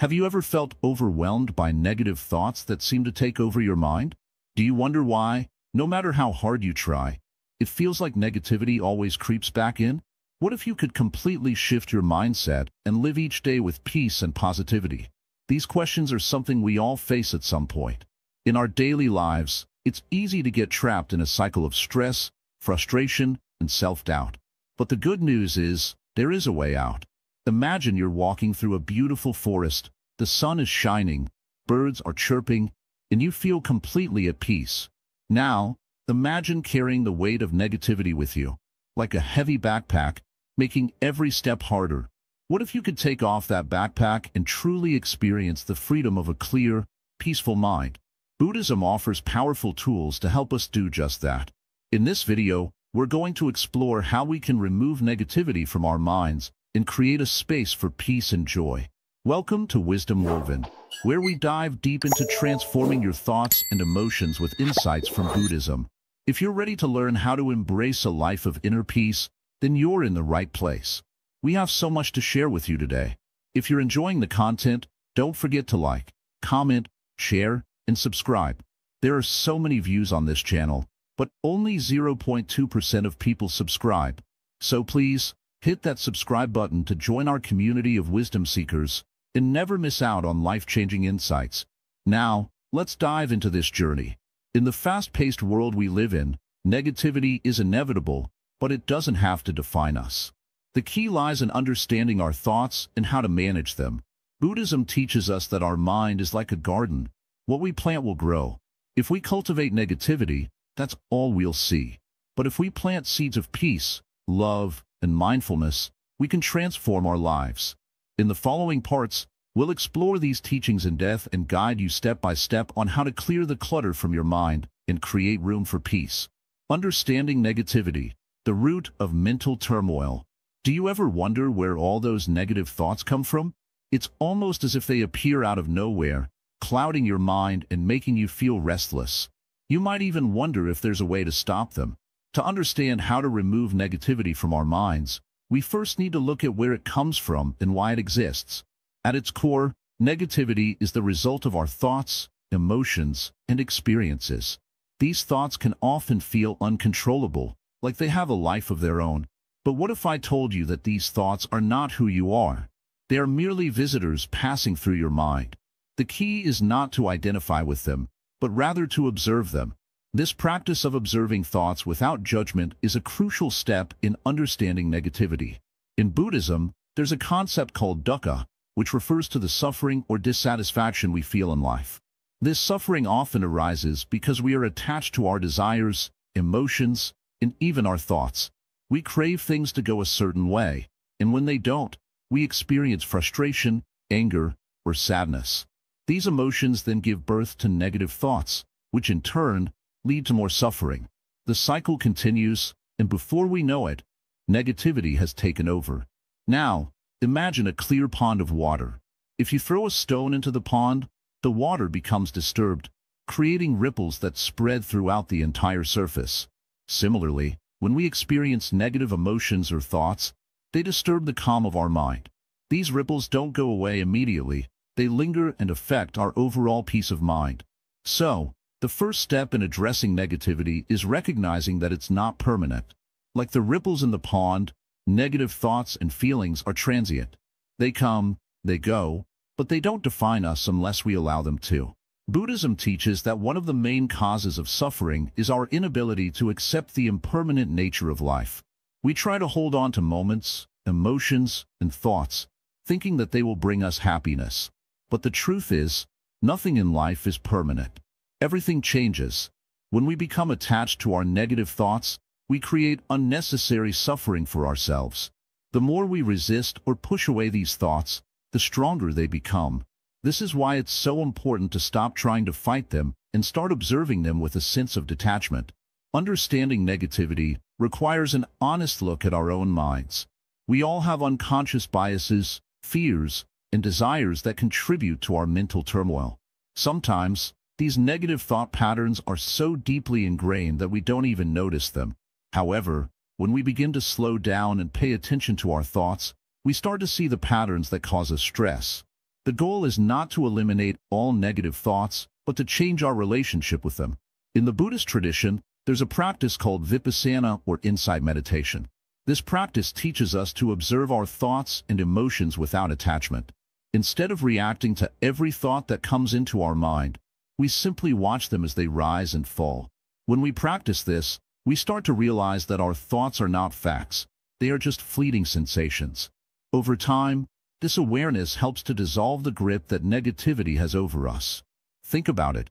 Have you ever felt overwhelmed by negative thoughts that seem to take over your mind? Do you wonder why, no matter how hard you try, it feels like negativity always creeps back in? What if you could completely shift your mindset and live each day with peace and positivity? These questions are something we all face at some point. In our daily lives, it's easy to get trapped in a cycle of stress, frustration, and self-doubt. But the good news is, there is a way out. Imagine you're walking through a beautiful forest, the sun is shining, birds are chirping, and you feel completely at peace. Now, imagine carrying the weight of negativity with you, like a heavy backpack, making every step harder. What if you could take off that backpack and truly experience the freedom of a clear, peaceful mind? Buddhism offers powerful tools to help us do just that. In this video, we're going to explore how we can remove negativity from our minds and create a space for peace and joy. Welcome to Wisdom Woven, where we dive deep into transforming your thoughts and emotions with insights from Buddhism. If you're ready to learn how to embrace a life of inner peace, then you're in the right place. We have so much to share with you today. If you're enjoying the content, don't forget to like, comment, share, and subscribe. There are so many views on this channel, but only 0.2% of people subscribe. So please, hit that subscribe button to join our community of wisdom seekers and never miss out on life-changing insights. Now, let's dive into this journey. In the fast-paced world we live in, negativity is inevitable, but it doesn't have to define us. The key lies in understanding our thoughts and how to manage them. Buddhism teaches us that our mind is like a garden. What we plant will grow. If we cultivate negativity, that's all we'll see. But if we plant seeds of peace, love, and mindfulness, we can transform our lives. In the following parts, we'll explore these teachings in depth and guide you step by step on how to clear the clutter from your mind and create room for peace. Understanding negativity, the root of mental turmoil. Do you ever wonder where all those negative thoughts come from? It's almost as if they appear out of nowhere, clouding your mind and making you feel restless. You might even wonder if there's a way to stop them. To understand how to remove negativity from our minds, we first need to look at where it comes from and why it exists. At its core, negativity is the result of our thoughts, emotions, and experiences. These thoughts can often feel uncontrollable, like they have a life of their own. But what if I told you that these thoughts are not who you are? They are merely visitors passing through your mind. The key is not to identify with them, but rather to observe them. This practice of observing thoughts without judgment is a crucial step in understanding negativity. In Buddhism, there's a concept called dukkha, which refers to the suffering or dissatisfaction we feel in life. This suffering often arises because we are attached to our desires, emotions, and even our thoughts. We crave things to go a certain way, and when they don't, we experience frustration, anger, or sadness. These emotions then give birth to negative thoughts, which in turn lead to more suffering. The cycle continues, and before we know it, negativity has taken over. Now, imagine a clear pond of water. If you throw a stone into the pond, the water becomes disturbed, creating ripples that spread throughout the entire surface. Similarly, when we experience negative emotions or thoughts, they disturb the calm of our mind. These ripples don't go away immediately. They linger and affect our overall peace of mind. So, the first step in addressing negativity is recognizing that it's not permanent. Like the ripples in the pond, negative thoughts and feelings are transient. They come, they go, but they don't define us unless we allow them to. Buddhism teaches that one of the main causes of suffering is our inability to accept the impermanent nature of life. We try to hold on to moments, emotions, and thoughts, thinking that they will bring us happiness. But the truth is, nothing in life is permanent. Everything changes. When we become attached to our negative thoughts, we create unnecessary suffering for ourselves. The more we resist or push away these thoughts, the stronger they become. This is why it's so important to stop trying to fight them and start observing them with a sense of detachment. Understanding negativity requires an honest look at our own minds. We all have unconscious biases, fears, and desires that contribute to our mental turmoil. Sometimes, these negative thought patterns are so deeply ingrained that we don't even notice them. However, when we begin to slow down and pay attention to our thoughts, we start to see the patterns that cause us stress. The goal is not to eliminate all negative thoughts, but to change our relationship with them. In the Buddhist tradition, there's a practice called vipassana or insight meditation. This practice teaches us to observe our thoughts and emotions without attachment. Instead of reacting to every thought that comes into our mind, we simply watch them as they rise and fall. When we practice this, we start to realize that our thoughts are not facts. They are just fleeting sensations. Over time, this awareness helps to dissolve the grip that negativity has over us. Think about it.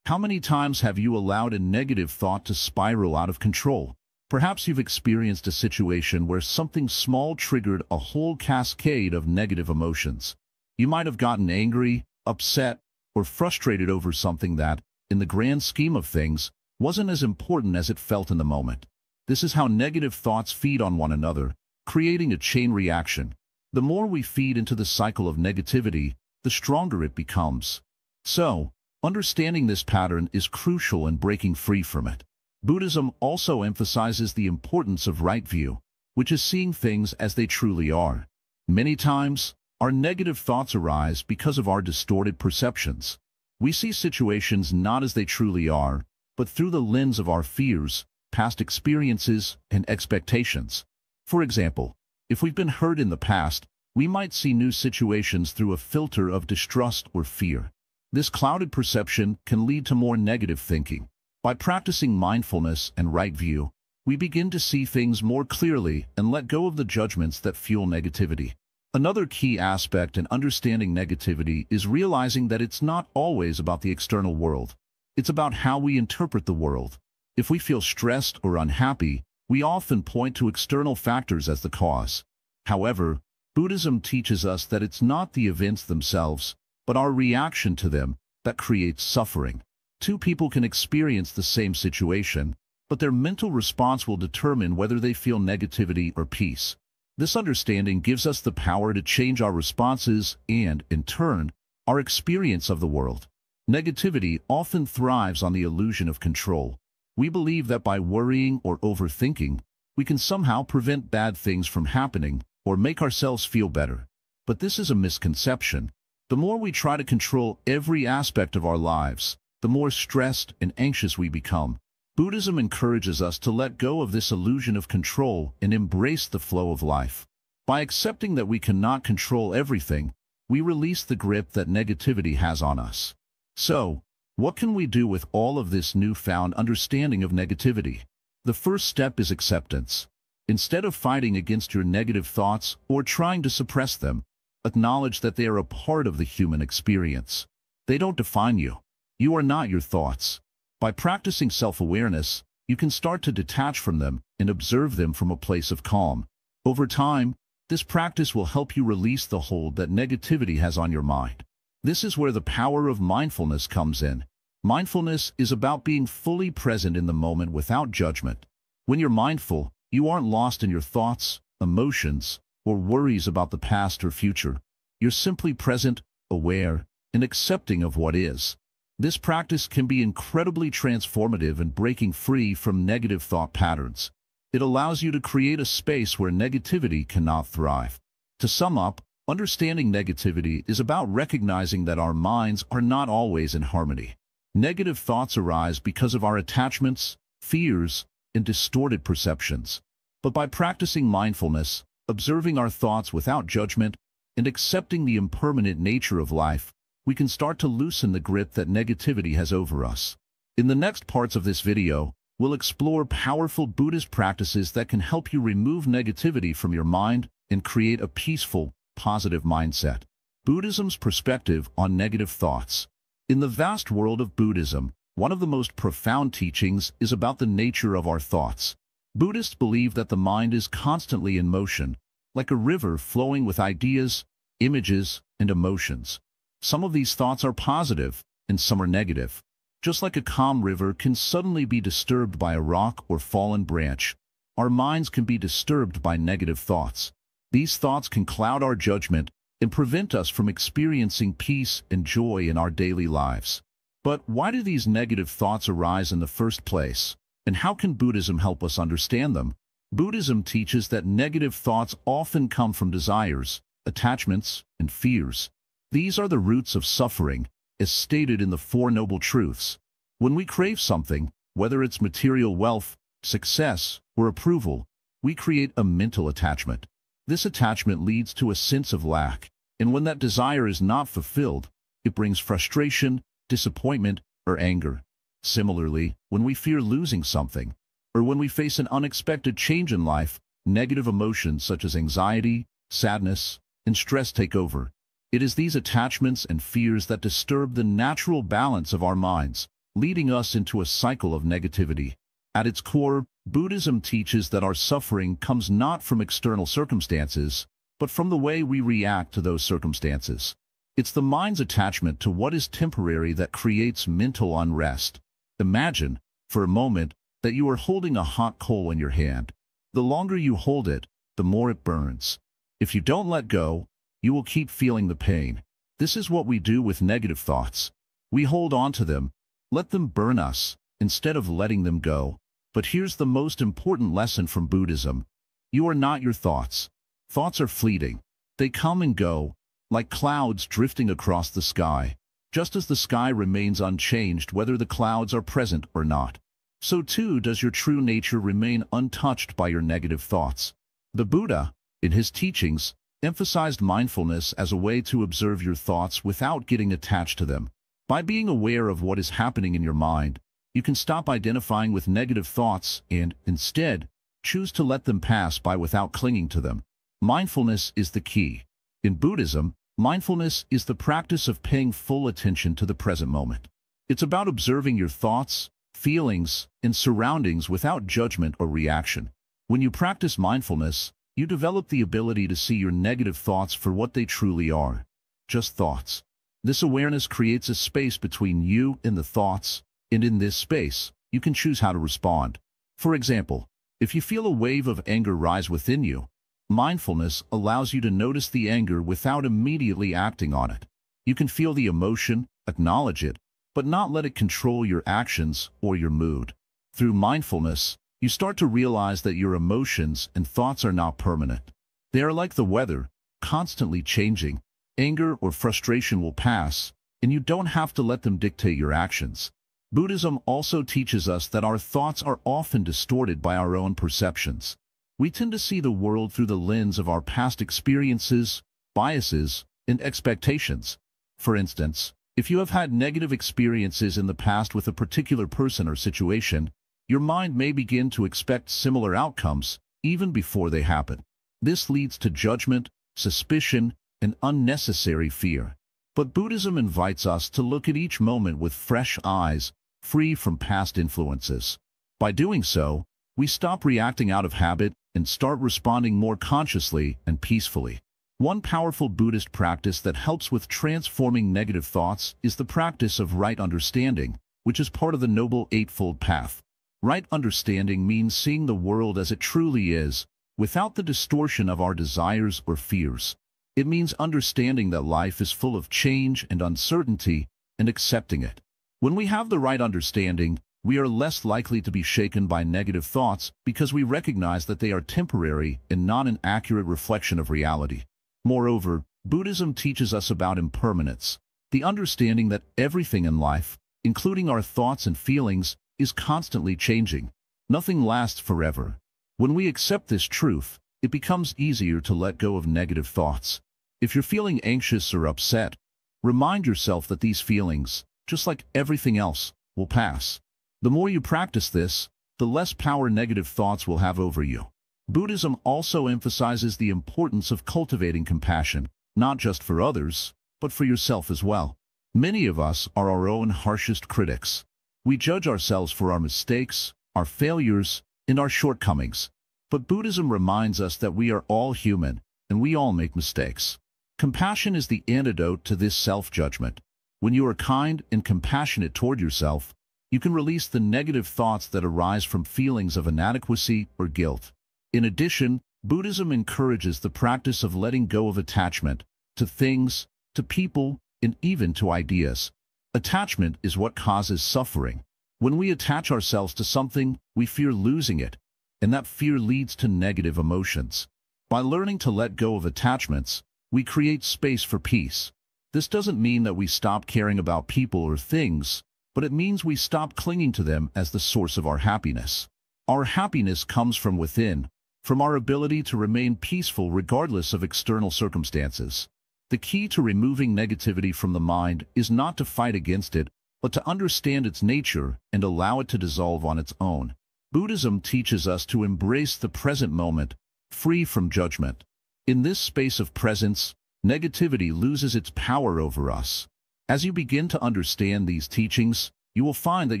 How many times have you allowed a negative thought to spiral out of control? Perhaps you've experienced a situation where something small triggered a whole cascade of negative emotions. You might have gotten angry, upset, or frustrated over something that, in the grand scheme of things, wasn't as important as it felt in the moment. This is how negative thoughts feed on one another, creating a chain reaction. The more we feed into the cycle of negativity, the stronger it becomes. So, understanding this pattern is crucial in breaking free from it. Buddhism also emphasizes the importance of right view, which is seeing things as they truly are. Many times, our negative thoughts arise because of our distorted perceptions. We see situations not as they truly are, but through the lens of our fears, past experiences, and expectations. For example, if we've been hurt in the past, we might see new situations through a filter of distrust or fear. This clouded perception can lead to more negative thinking. By practicing mindfulness and right view, we begin to see things more clearly and let go of the judgments that fuel negativity. Another key aspect in understanding negativity is realizing that it's not always about the external world. It's about how we interpret the world. If we feel stressed or unhappy, we often point to external factors as the cause. However, Buddhism teaches us that it's not the events themselves, but our reaction to them that creates suffering. Two people can experience the same situation, but their mental response will determine whether they feel negativity or peace. This understanding gives us the power to change our responses and, in turn, our experience of the world. Negativity often thrives on the illusion of control. We believe that by worrying or overthinking, we can somehow prevent bad things from happening or make ourselves feel better. But this is a misconception. The more we try to control every aspect of our lives, the more stressed and anxious we become. Buddhism encourages us to let go of this illusion of control and embrace the flow of life. By accepting that we cannot control everything, we release the grip that negativity has on us. So, what can we do with all of this newfound understanding of negativity? The first step is acceptance. Instead of fighting against your negative thoughts or trying to suppress them, acknowledge that they are a part of the human experience. They don't define you. You are not your thoughts. By practicing self-awareness, you can start to detach from them and observe them from a place of calm. Over time, this practice will help you release the hold that negativity has on your mind. This is where the power of mindfulness comes in. Mindfulness is about being fully present in the moment without judgment. When you're mindful, you aren't lost in your thoughts, emotions, or worries about the past or future. You're simply present, aware, and accepting of what is. This practice can be incredibly transformative in breaking free from negative thought patterns. It allows you to create a space where negativity cannot thrive. To sum up, understanding negativity is about recognizing that our minds are not always in harmony. Negative thoughts arise because of our attachments, fears, and distorted perceptions. But by practicing mindfulness, observing our thoughts without judgment, and accepting the impermanent nature of life, we can start to loosen the grip that negativity has over us. In the next parts of this video, we'll explore powerful Buddhist practices that can help you remove negativity from your mind and create a peaceful, positive mindset. Buddhism's perspective on negative thoughts. In the vast world of Buddhism, one of the most profound teachings is about the nature of our thoughts. Buddhists believe that the mind is constantly in motion, like a river flowing with ideas, images, and emotions. Some of these thoughts are positive, and some are negative. Just like a calm river can suddenly be disturbed by a rock or fallen branch, our minds can be disturbed by negative thoughts. These thoughts can cloud our judgment and prevent us from experiencing peace and joy in our daily lives. But why do these negative thoughts arise in the first place? And how can Buddhism help us understand them? Buddhism teaches that negative thoughts often come from desires, attachments, and fears. These are the roots of suffering, as stated in the Four Noble Truths. When we crave something, whether it's material wealth, success, or approval, we create a mental attachment. This attachment leads to a sense of lack, and when that desire is not fulfilled, it brings frustration, disappointment, or anger. Similarly, when we fear losing something, or when we face an unexpected change in life, negative emotions such as anxiety, sadness, and stress take over. It is these attachments and fears that disturb the natural balance of our minds, leading us into a cycle of negativity. At its core, Buddhism teaches that our suffering comes not from external circumstances, but from the way we react to those circumstances. It's the mind's attachment to what is temporary that creates mental unrest. Imagine, for a moment, that you are holding a hot coal in your hand. The longer you hold it, the more it burns. If you don't let go, you will keep feeling the pain. This is what we do with negative thoughts. We hold on to them, let them burn us, instead of letting them go. But here's the most important lesson from Buddhism. You are not your thoughts. Thoughts are fleeting. They come and go, like clouds drifting across the sky. Just as the sky remains unchanged whether the clouds are present or not, so too does your true nature remain untouched by your negative thoughts. The Buddha, in his teachings, emphasized mindfulness as a way to observe your thoughts without getting attached to them. By being aware of what is happening in your mind, you can stop identifying with negative thoughts and, instead, choose to let them pass by without clinging to them. Mindfulness is the key. In Buddhism, mindfulness is the practice of paying full attention to the present moment. It's about observing your thoughts, feelings, and surroundings without judgment or reaction. When you practice mindfulness, you develop the ability to see your negative thoughts for what they truly are, just thoughts. This awareness creates a space between you and the thoughts, and in this space, you can choose how to respond. For example, if you feel a wave of anger rise within you, mindfulness allows you to notice the anger without immediately acting on it. You can feel the emotion, acknowledge it, but not let it control your actions or your mood. Through mindfulness, you start to realize that your emotions and thoughts are not permanent. They are like the weather, constantly changing. Anger or frustration will pass, and you don't have to let them dictate your actions. Buddhism also teaches us that our thoughts are often distorted by our own perceptions. We tend to see the world through the lens of our past experiences, biases, and expectations. For instance, if you have had negative experiences in the past with a particular person or situation, your mind may begin to expect similar outcomes even before they happen. This leads to judgment, suspicion, and unnecessary fear. But Buddhism invites us to look at each moment with fresh eyes, free from past influences. By doing so, we stop reacting out of habit and start responding more consciously and peacefully. One powerful Buddhist practice that helps with transforming negative thoughts is the practice of right understanding, which is part of the Noble Eightfold Path. Right understanding means seeing the world as it truly is, without the distortion of our desires or fears. It means understanding that life is full of change and uncertainty and accepting it. When we have the right understanding, we are less likely to be shaken by negative thoughts because we recognize that they are temporary and not an accurate reflection of reality. Moreover, Buddhism teaches us about impermanence, the understanding that everything in life, including our thoughts and feelings, is constantly changing. Nothing lasts forever. When we accept this truth, it becomes easier to let go of negative thoughts. If you're feeling anxious or upset, remind yourself that these feelings, just like everything else, will pass. The more you practice this, the less power negative thoughts will have over you. Buddhism also emphasizes the importance of cultivating compassion, not just for others, but for yourself as well. Many of us are our own harshest critics. We judge ourselves for our mistakes, our failures, and our shortcomings. But Buddhism reminds us that we are all human, and we all make mistakes. Compassion is the antidote to this self-judgment. When you are kind and compassionate toward yourself, you can release the negative thoughts that arise from feelings of inadequacy or guilt. In addition, Buddhism encourages the practice of letting go of attachment to things, to people, and even to ideas. Attachment is what causes suffering. When we attach ourselves to something, we fear losing it, and that fear leads to negative emotions. By learning to let go of attachments, we create space for peace. This doesn't mean that we stop caring about people or things, but it means we stop clinging to them as the source of our happiness. Our happiness comes from within, from our ability to remain peaceful regardless of external circumstances. The key to removing negativity from the mind is not to fight against it, but to understand its nature and allow it to dissolve on its own. Buddhism teaches us to embrace the present moment, free from judgment. In this space of presence, negativity loses its power over us. As you begin to understand these teachings, you will find that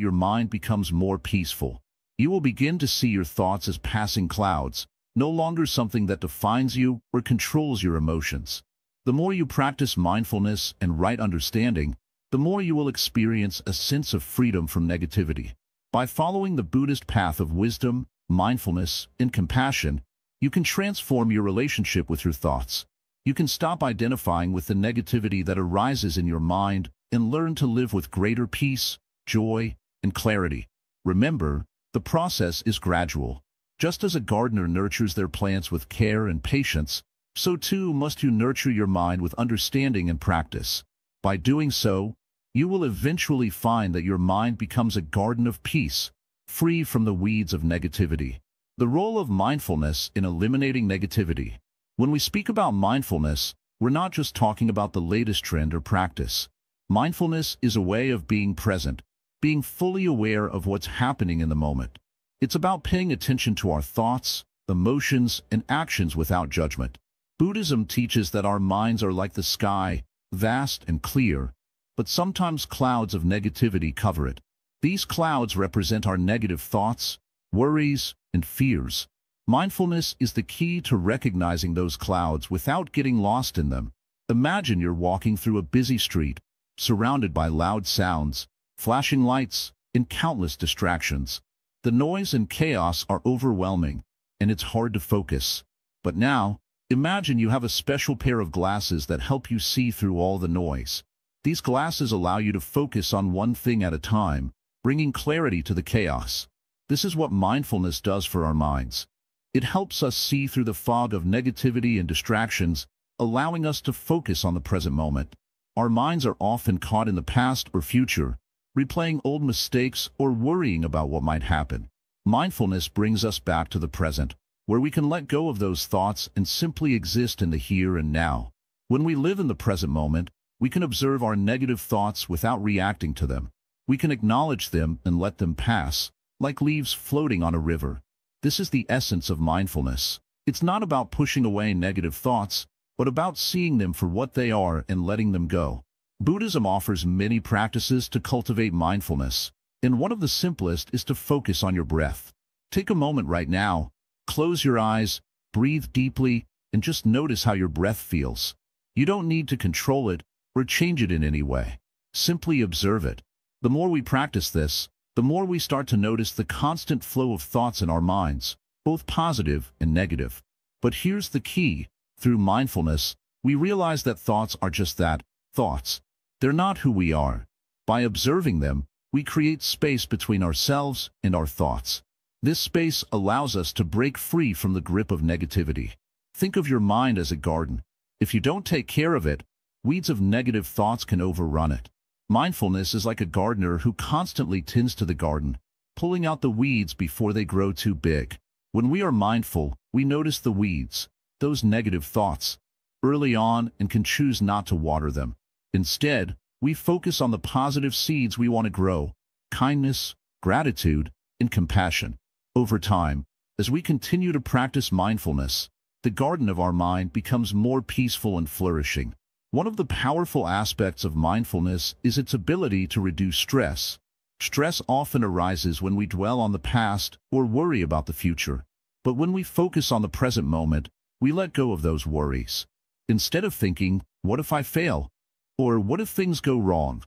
your mind becomes more peaceful. You will begin to see your thoughts as passing clouds, no longer something that defines you or controls your emotions. The more you practice mindfulness and right understanding, the more you will experience a sense of freedom from negativity. By following the Buddhist path of wisdom, mindfulness, and compassion, you can transform your relationship with your thoughts. You can stop identifying with the negativity that arises in your mind and learn to live with greater peace, joy, and clarity. Remember, the process is gradual. Just as a gardener nurtures their plants with care and patience, so too must you nurture your mind with understanding and practice. By doing so, you will eventually find that your mind becomes a garden of peace, free from the weeds of negativity. The role of mindfulness in eliminating negativity. When we speak about mindfulness, we're not just talking about the latest trend or practice. Mindfulness is a way of being present, being fully aware of what's happening in the moment. It's about paying attention to our thoughts, emotions, and actions without judgment. Buddhism teaches that our minds are like the sky, vast and clear, but sometimes clouds of negativity cover it. These clouds represent our negative thoughts, worries, and fears. Mindfulness is the key to recognizing those clouds without getting lost in them. Imagine you're walking through a busy street, surrounded by loud sounds, flashing lights, and countless distractions. The noise and chaos are overwhelming, and it's hard to focus. But now, imagine you have a special pair of glasses that help you see through all the noise. These glasses allow you to focus on one thing at a time, bringing clarity to the chaos. This is what mindfulness does for our minds. It helps us see through the fog of negativity and distractions, allowing us to focus on the present moment. Our minds are often caught in the past or future, replaying old mistakes or worrying about what might happen. Mindfulness brings us back to the present, where we can let go of those thoughts and simply exist in the here and now. When we live in the present moment, we can observe our negative thoughts without reacting to them. We can acknowledge them and let them pass, like leaves floating on a river. This is the essence of mindfulness. It's not about pushing away negative thoughts, but about seeing them for what they are and letting them go. Buddhism offers many practices to cultivate mindfulness, and one of the simplest is to focus on your breath. Take a moment right now, close your eyes, breathe deeply, and just notice how your breath feels. You don't need to control it or change it in any way. Simply observe it. The more we practice this, the more we start to notice the constant flow of thoughts in our minds, both positive and negative. But here's the key. Through mindfulness, we realize that thoughts are just that, thoughts. They're not who we are. By observing them, we create space between ourselves and our thoughts. This space allows us to break free from the grip of negativity. Think of your mind as a garden. If you don't take care of it, weeds of negative thoughts can overrun it. Mindfulness is like a gardener who constantly tends to the garden, pulling out the weeds before they grow too big. When we are mindful, we notice the weeds, those negative thoughts, early on and can choose not to water them. Instead, we focus on the positive seeds we want to grow: kindness, gratitude, and compassion. Over time, as we continue to practice mindfulness, the garden of our mind becomes more peaceful and flourishing. One of the powerful aspects of mindfulness is its ability to reduce stress. Stress often arises when we dwell on the past or worry about the future. But when we focus on the present moment, we let go of those worries. Instead of thinking, "What if I fail?" or "What if things go wrong?"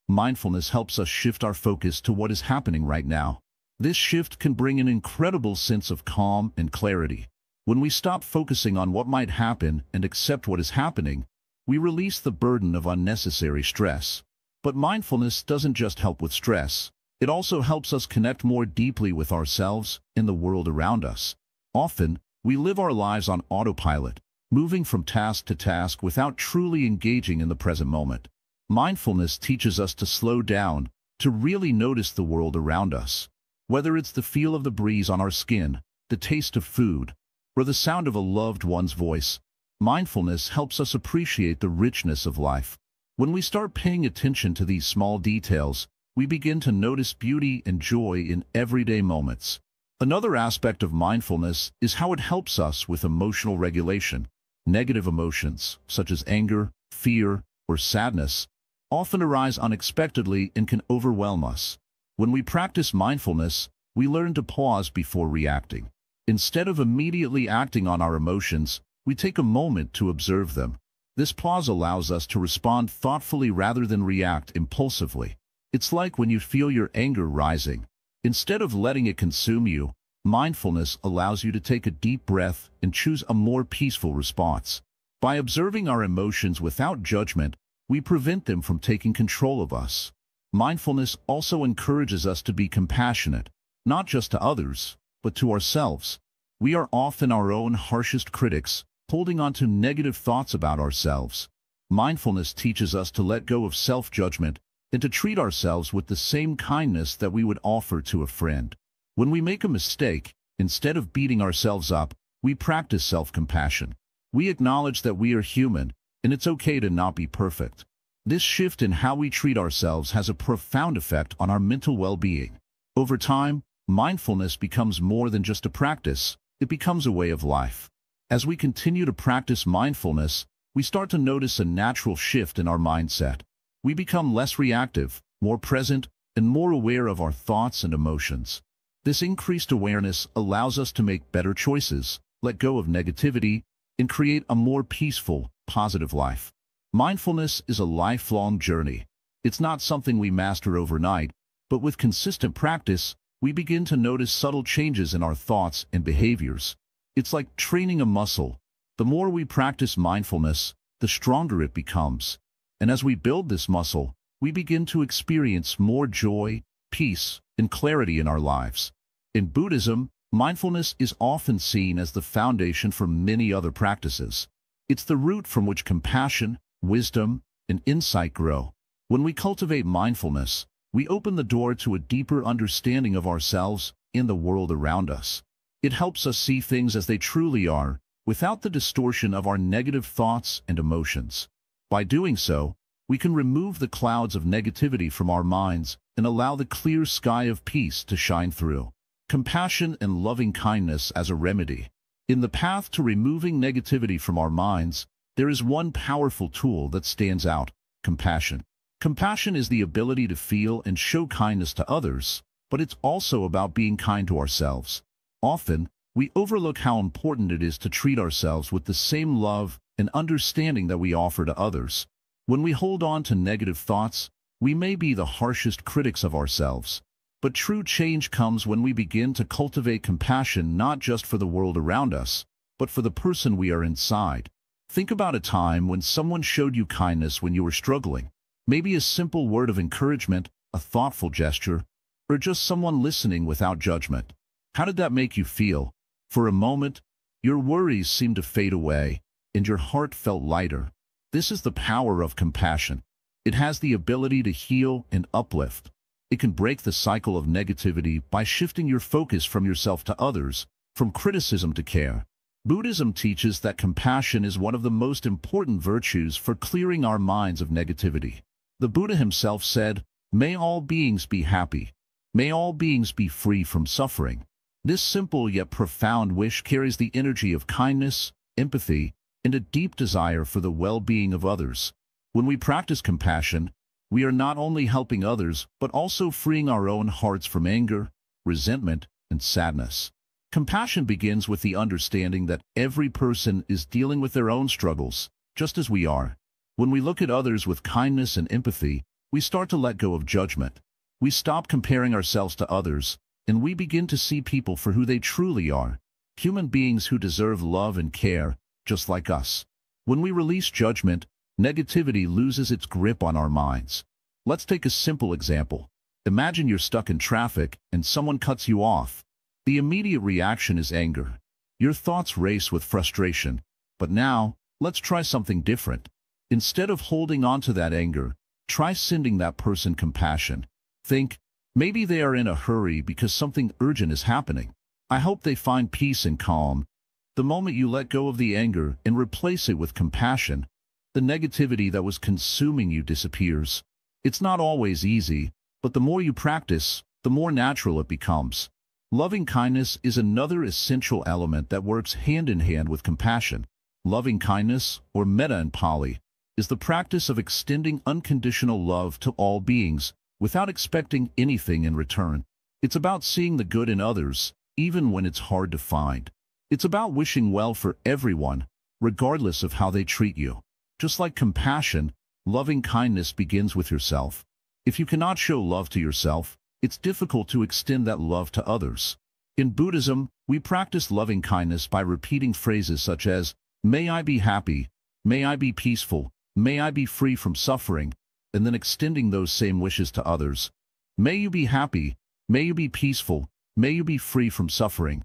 mindfulness helps us shift our focus to what is happening right now. This shift can bring an incredible sense of calm and clarity. When we stop focusing on what might happen and accept what is happening, we release the burden of unnecessary stress. But mindfulness doesn't just help with stress. It also helps us connect more deeply with ourselves and the world around us. Often, we live our lives on autopilot, moving from task to task without truly engaging in the present moment. Mindfulness teaches us to slow down, to really notice the world around us. Whether it's the feel of the breeze on our skin, the taste of food, or the sound of a loved one's voice, mindfulness helps us appreciate the richness of life. When we start paying attention to these small details, we begin to notice beauty and joy in everyday moments. Another aspect of mindfulness is how it helps us with emotional regulation. Negative emotions, such as anger, fear, or sadness, often arise unexpectedly and can overwhelm us. When we practice mindfulness, we learn to pause before reacting. Instead of immediately acting on our emotions, we take a moment to observe them. This pause allows us to respond thoughtfully rather than react impulsively. It's like when you feel your anger rising. Instead of letting it consume you, mindfulness allows you to take a deep breath and choose a more peaceful response. By observing our emotions without judgment, we prevent them from taking control of us. Mindfulness also encourages us to be compassionate, not just to others, but to ourselves. We are often our own harshest critics, holding on to negative thoughts about ourselves. Mindfulness teaches us to let go of self-judgment and to treat ourselves with the same kindness that we would offer to a friend. When we make a mistake, instead of beating ourselves up, we practice self-compassion. We acknowledge that we are human, and it's okay to not be perfect. This shift in how we treat ourselves has a profound effect on our mental well-being. Over time, mindfulness becomes more than just a practice, it becomes a way of life. As we continue to practice mindfulness, we start to notice a natural shift in our mindset. We become less reactive, more present, and more aware of our thoughts and emotions. This increased awareness allows us to make better choices, let go of negativity, and create a more peaceful, positive life. Mindfulness is a lifelong journey. It's not something we master overnight, but with consistent practice, we begin to notice subtle changes in our thoughts and behaviors. It's like training a muscle. The more we practice mindfulness, the stronger it becomes. And as we build this muscle, we begin to experience more joy, peace, and clarity in our lives. In Buddhism, mindfulness is often seen as the foundation for many other practices. It's the root from which compassion, wisdom, and insight grow. When we cultivate mindfulness, we open the door to a deeper understanding of ourselves and the world around us. It helps us see things as they truly are, without the distortion of our negative thoughts and emotions. By doing so, we can remove the clouds of negativity from our minds and allow the clear sky of peace to shine through. Compassion and loving kindness as a remedy. In the path to removing negativity from our minds, there is one powerful tool that stands out: compassion. Compassion is the ability to feel and show kindness to others, but it's also about being kind to ourselves. Often, we overlook how important it is to treat ourselves with the same love and understanding that we offer to others. When we hold on to negative thoughts, we may be the harshest critics of ourselves. But true change comes when we begin to cultivate compassion not just for the world around us, but for the person we are inside. Think about a time when someone showed you kindness when you were struggling. Maybe a simple word of encouragement, a thoughtful gesture, or just someone listening without judgment. How did that make you feel? For a moment, your worries seemed to fade away, and your heart felt lighter. This is the power of compassion. It has the ability to heal and uplift. It can break the cycle of negativity by shifting your focus from yourself to others, from criticism to care. Buddhism teaches that compassion is one of the most important virtues for clearing our minds of negativity. The Buddha himself said, "May all beings be happy. May all beings be free from suffering." This simple yet profound wish carries the energy of kindness, empathy, and a deep desire for the well-being of others. When we practice compassion, we are not only helping others, but also freeing our own hearts from anger, resentment, and sadness. Compassion begins with the understanding that every person is dealing with their own struggles, just as we are. When we look at others with kindness and empathy, we start to let go of judgment. We stop comparing ourselves to others, and we begin to see people for who they truly are, human beings who deserve love and care, just like us. When we release judgment, negativity loses its grip on our minds. Let's take a simple example. Imagine you're stuck in traffic and someone cuts you off. The immediate reaction is anger. Your thoughts race with frustration. But now, let's try something different. Instead of holding on to that anger, try sending that person compassion. Think, maybe they are in a hurry because something urgent is happening. I hope they find peace and calm. The moment you let go of the anger and replace it with compassion, the negativity that was consuming you disappears. It's not always easy, but the more you practice, the more natural it becomes. Loving kindness is another essential element that works hand in hand with compassion. Loving kindness, or metta in Pali, is the practice of extending unconditional love to all beings without expecting anything in return. It's about seeing the good in others, even when it's hard to find. It's about wishing well for everyone, regardless of how they treat you. Just like compassion, loving kindness begins with yourself. If you cannot show love to yourself, it's difficult to extend that love to others. In Buddhism, we practice loving kindness by repeating phrases such as, "May I be happy," "May I be peaceful," "May I be free from suffering," and then extending those same wishes to others. May you be happy, may you be peaceful, may you be free from suffering.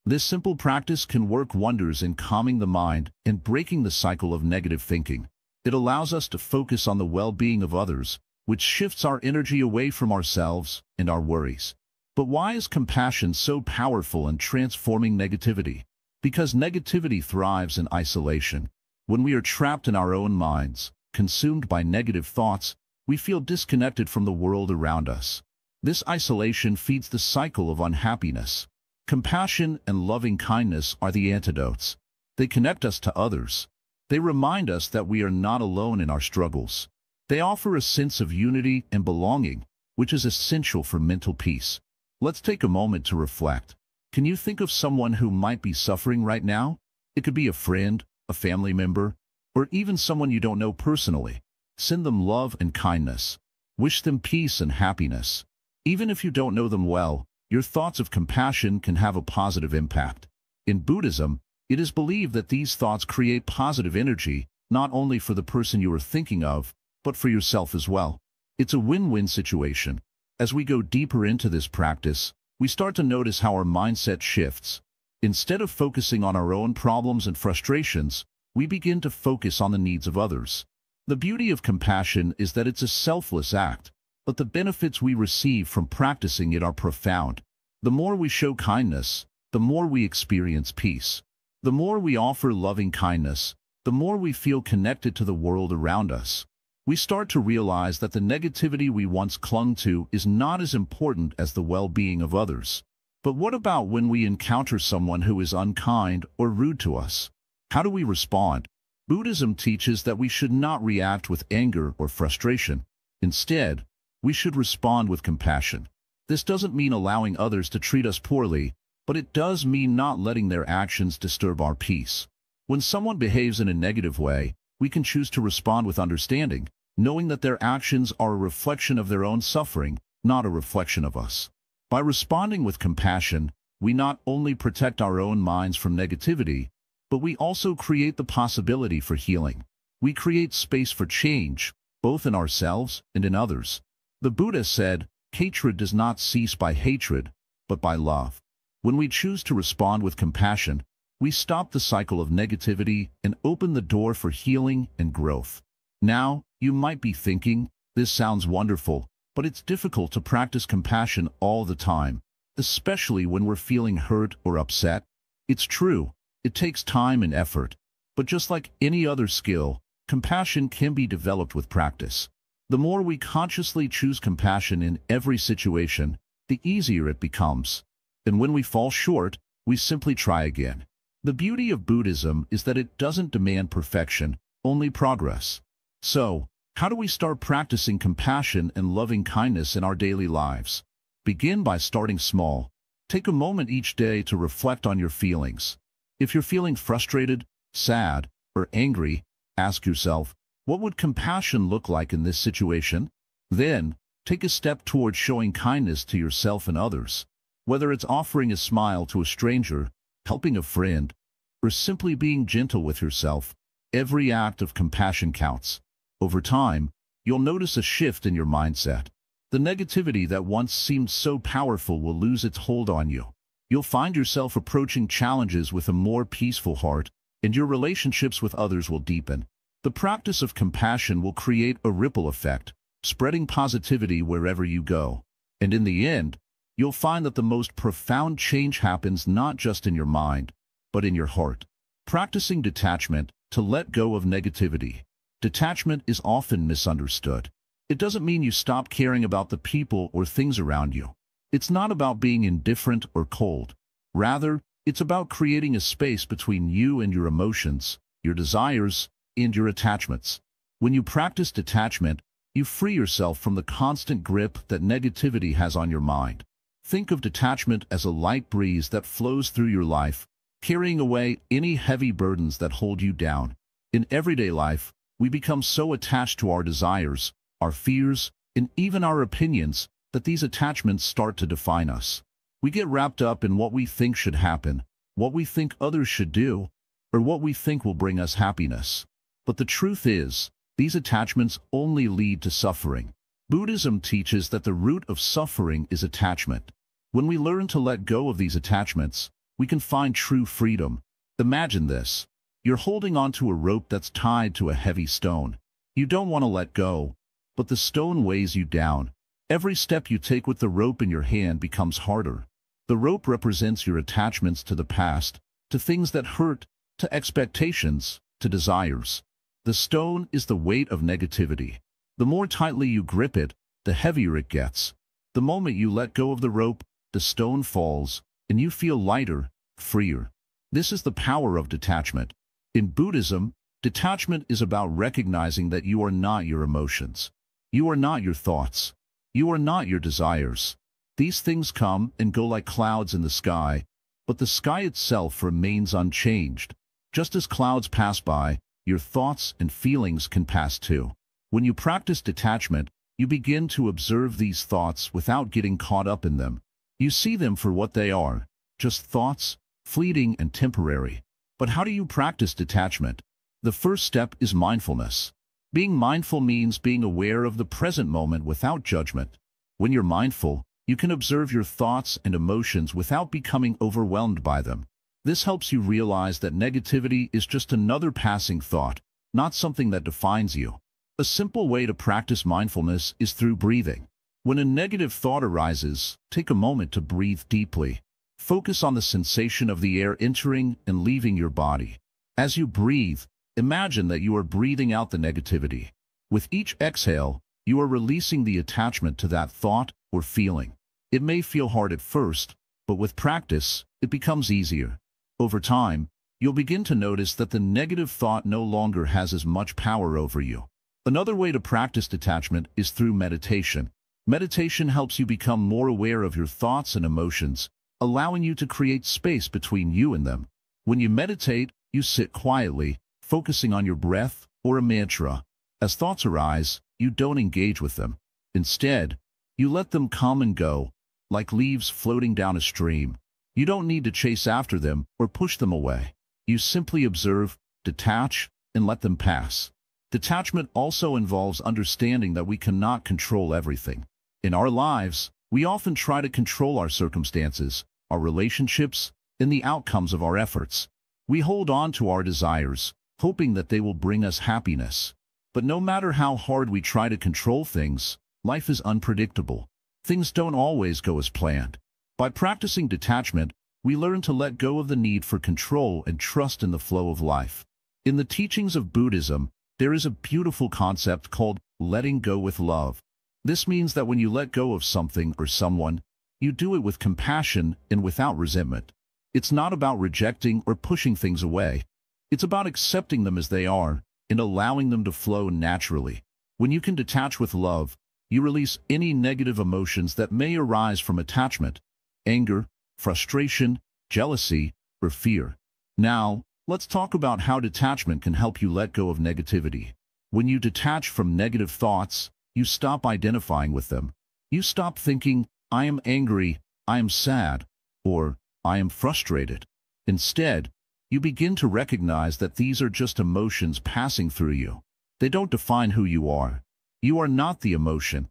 This simple practice can work wonders in calming the mind and breaking the cycle of negative thinking. It allows us to focus on the well-being of others, which shifts our energy away from ourselves and our worries. But why is compassion so powerful in transforming negativity? Because negativity thrives in isolation. When we are trapped in our own minds, consumed by negative thoughts, we feel disconnected from the world around us. This isolation feeds the cycle of unhappiness. Compassion and loving kindness are the antidotes. They connect us to others. They remind us that we are not alone in our struggles. They offer a sense of unity and belonging, which is essential for mental peace. Let's take a moment to reflect. Can you think of someone who might be suffering right now? It could be a friend, a family member, or even someone you don't know personally. Send them love and kindness. Wish them peace and happiness. Even if you don't know them well, your thoughts of compassion can have a positive impact. In Buddhism, it is believed that these thoughts create positive energy, not only for the person you are thinking of, but for yourself as well. It's a win-win situation. As we go deeper into this practice, we start to notice how our mindset shifts. Instead of focusing on our own problems and frustrations, we begin to focus on the needs of others. The beauty of compassion is that it's a selfless act, but the benefits we receive from practicing it are profound. The more we show kindness, the more we experience peace. The more we offer loving kindness, the more we feel connected to the world around us. We start to realize that the negativity we once clung to is not as important as the well-being of others. But what about when we encounter someone who is unkind or rude to us? How do we respond? Buddhism teaches that we should not react with anger or frustration. Instead, we should respond with compassion. This doesn't mean allowing others to treat us poorly, but it does mean not letting their actions disturb our peace. When someone behaves in a negative way, we can choose to respond with understanding, knowing that their actions are a reflection of their own suffering, not a reflection of us. By responding with compassion, we not only protect our own minds from negativity, but we also create the possibility for healing. We create space for change, both in ourselves and in others. The Buddha said, "Hatred does not cease by hatred, but by love." When we choose to respond with compassion, we stop the cycle of negativity and open the door for healing and growth. Now, you might be thinking, this sounds wonderful, but it's difficult to practice compassion all the time, especially when we're feeling hurt or upset. It's true, it takes time and effort, but just like any other skill, compassion can be developed with practice. The more we consciously choose compassion in every situation, the easier it becomes. And when we fall short, we simply try again. The beauty of Buddhism is that it doesn't demand perfection, only progress. So, how do we start practicing compassion and loving kindness in our daily lives? Begin by starting small. Take a moment each day to reflect on your feelings. If you're feeling frustrated, sad, or angry, ask yourself, what would compassion look like in this situation? Then, take a step towards showing kindness to yourself and others. Whether it's offering a smile to a stranger, helping a friend, or simply being gentle with yourself, every act of compassion counts. Over time, you'll notice a shift in your mindset. The negativity that once seemed so powerful will lose its hold on you. You'll find yourself approaching challenges with a more peaceful heart and your relationships with others will deepen. The practice of compassion will create a ripple effect, spreading positivity wherever you go. And in the end, you'll find that the most profound change happens not just in your mind, but in your heart. Practicing detachment, to let go of negativity. Detachment is often misunderstood. It doesn't mean you stop caring about the people or things around you. It's not about being indifferent or cold. Rather, it's about creating a space between you and your emotions, your desires, and your attachments. When you practice detachment, you free yourself from the constant grip that negativity has on your mind. Think of detachment as a light breeze that flows through your life, carrying away any heavy burdens that hold you down. In everyday life, we become so attached to our desires, our fears, and even our opinions that these attachments start to define us. We get wrapped up in what we think should happen, what we think others should do, or what we think will bring us happiness. But the truth is, these attachments only lead to suffering. Buddhism teaches that the root of suffering is attachment. When we learn to let go of these attachments, we can find true freedom. Imagine this. You're holding onto a rope that's tied to a heavy stone. You don't want to let go, but the stone weighs you down. Every step you take with the rope in your hand becomes harder. The rope represents your attachments to the past, to things that hurt, to expectations, to desires. The stone is the weight of negativity. The more tightly you grip it, the heavier it gets. The moment you let go of the rope, the stone falls, and you feel lighter, freer. This is the power of detachment. In Buddhism, detachment is about recognizing that you are not your emotions. You are not your thoughts. You are not your desires. These things come and go like clouds in the sky, but the sky itself remains unchanged. Just as clouds pass by, your thoughts and feelings can pass too. When you practice detachment, you begin to observe these thoughts without getting caught up in them. You see them for what they are, just thoughts, fleeting and temporary. But how do you practice detachment? The first step is mindfulness. Being mindful means being aware of the present moment without judgment. When you're mindful, you can observe your thoughts and emotions without becoming overwhelmed by them. This helps you realize that negativity is just another passing thought, not something that defines you. A simple way to practice mindfulness is through breathing. When a negative thought arises, take a moment to breathe deeply. Focus on the sensation of the air entering and leaving your body. As you breathe, imagine that you are breathing out the negativity. With each exhale, you are releasing the attachment to that thought or feeling. It may feel hard at first, but with practice, it becomes easier. Over time, you'll begin to notice that the negative thought no longer has as much power over you. Another way to practice detachment is through meditation. Meditation helps you become more aware of your thoughts and emotions, allowing you to create space between you and them. When you meditate, you sit quietly, focusing on your breath or a mantra. As thoughts arise, you don't engage with them. Instead, you let them come and go, like leaves floating down a stream. You don't need to chase after them or push them away. You simply observe, detach, and let them pass. Detachment also involves understanding that we cannot control everything. In our lives, we often try to control our circumstances, our relationships, and the outcomes of our efforts. We hold on to our desires, hoping that they will bring us happiness. But no matter how hard we try to control things, life is unpredictable. Things don't always go as planned. By practicing detachment, we learn to let go of the need for control and trust in the flow of life. In the teachings of Buddhism, there is a beautiful concept called letting go with love. This means that when you let go of something or someone, you do it with compassion and without resentment. It's not about rejecting or pushing things away. It's about accepting them as they are and allowing them to flow naturally. When you can detach with love, you release any negative emotions that may arise from attachment, anger, frustration, jealousy, or fear. Now, let's talk about how detachment can help you let go of negativity. When you detach from negative thoughts, you stop identifying with them. You stop thinking, I am angry, I am sad, or I am frustrated. Instead, you begin to recognize that these are just emotions passing through you. They don't define who you are. You are not the emotion.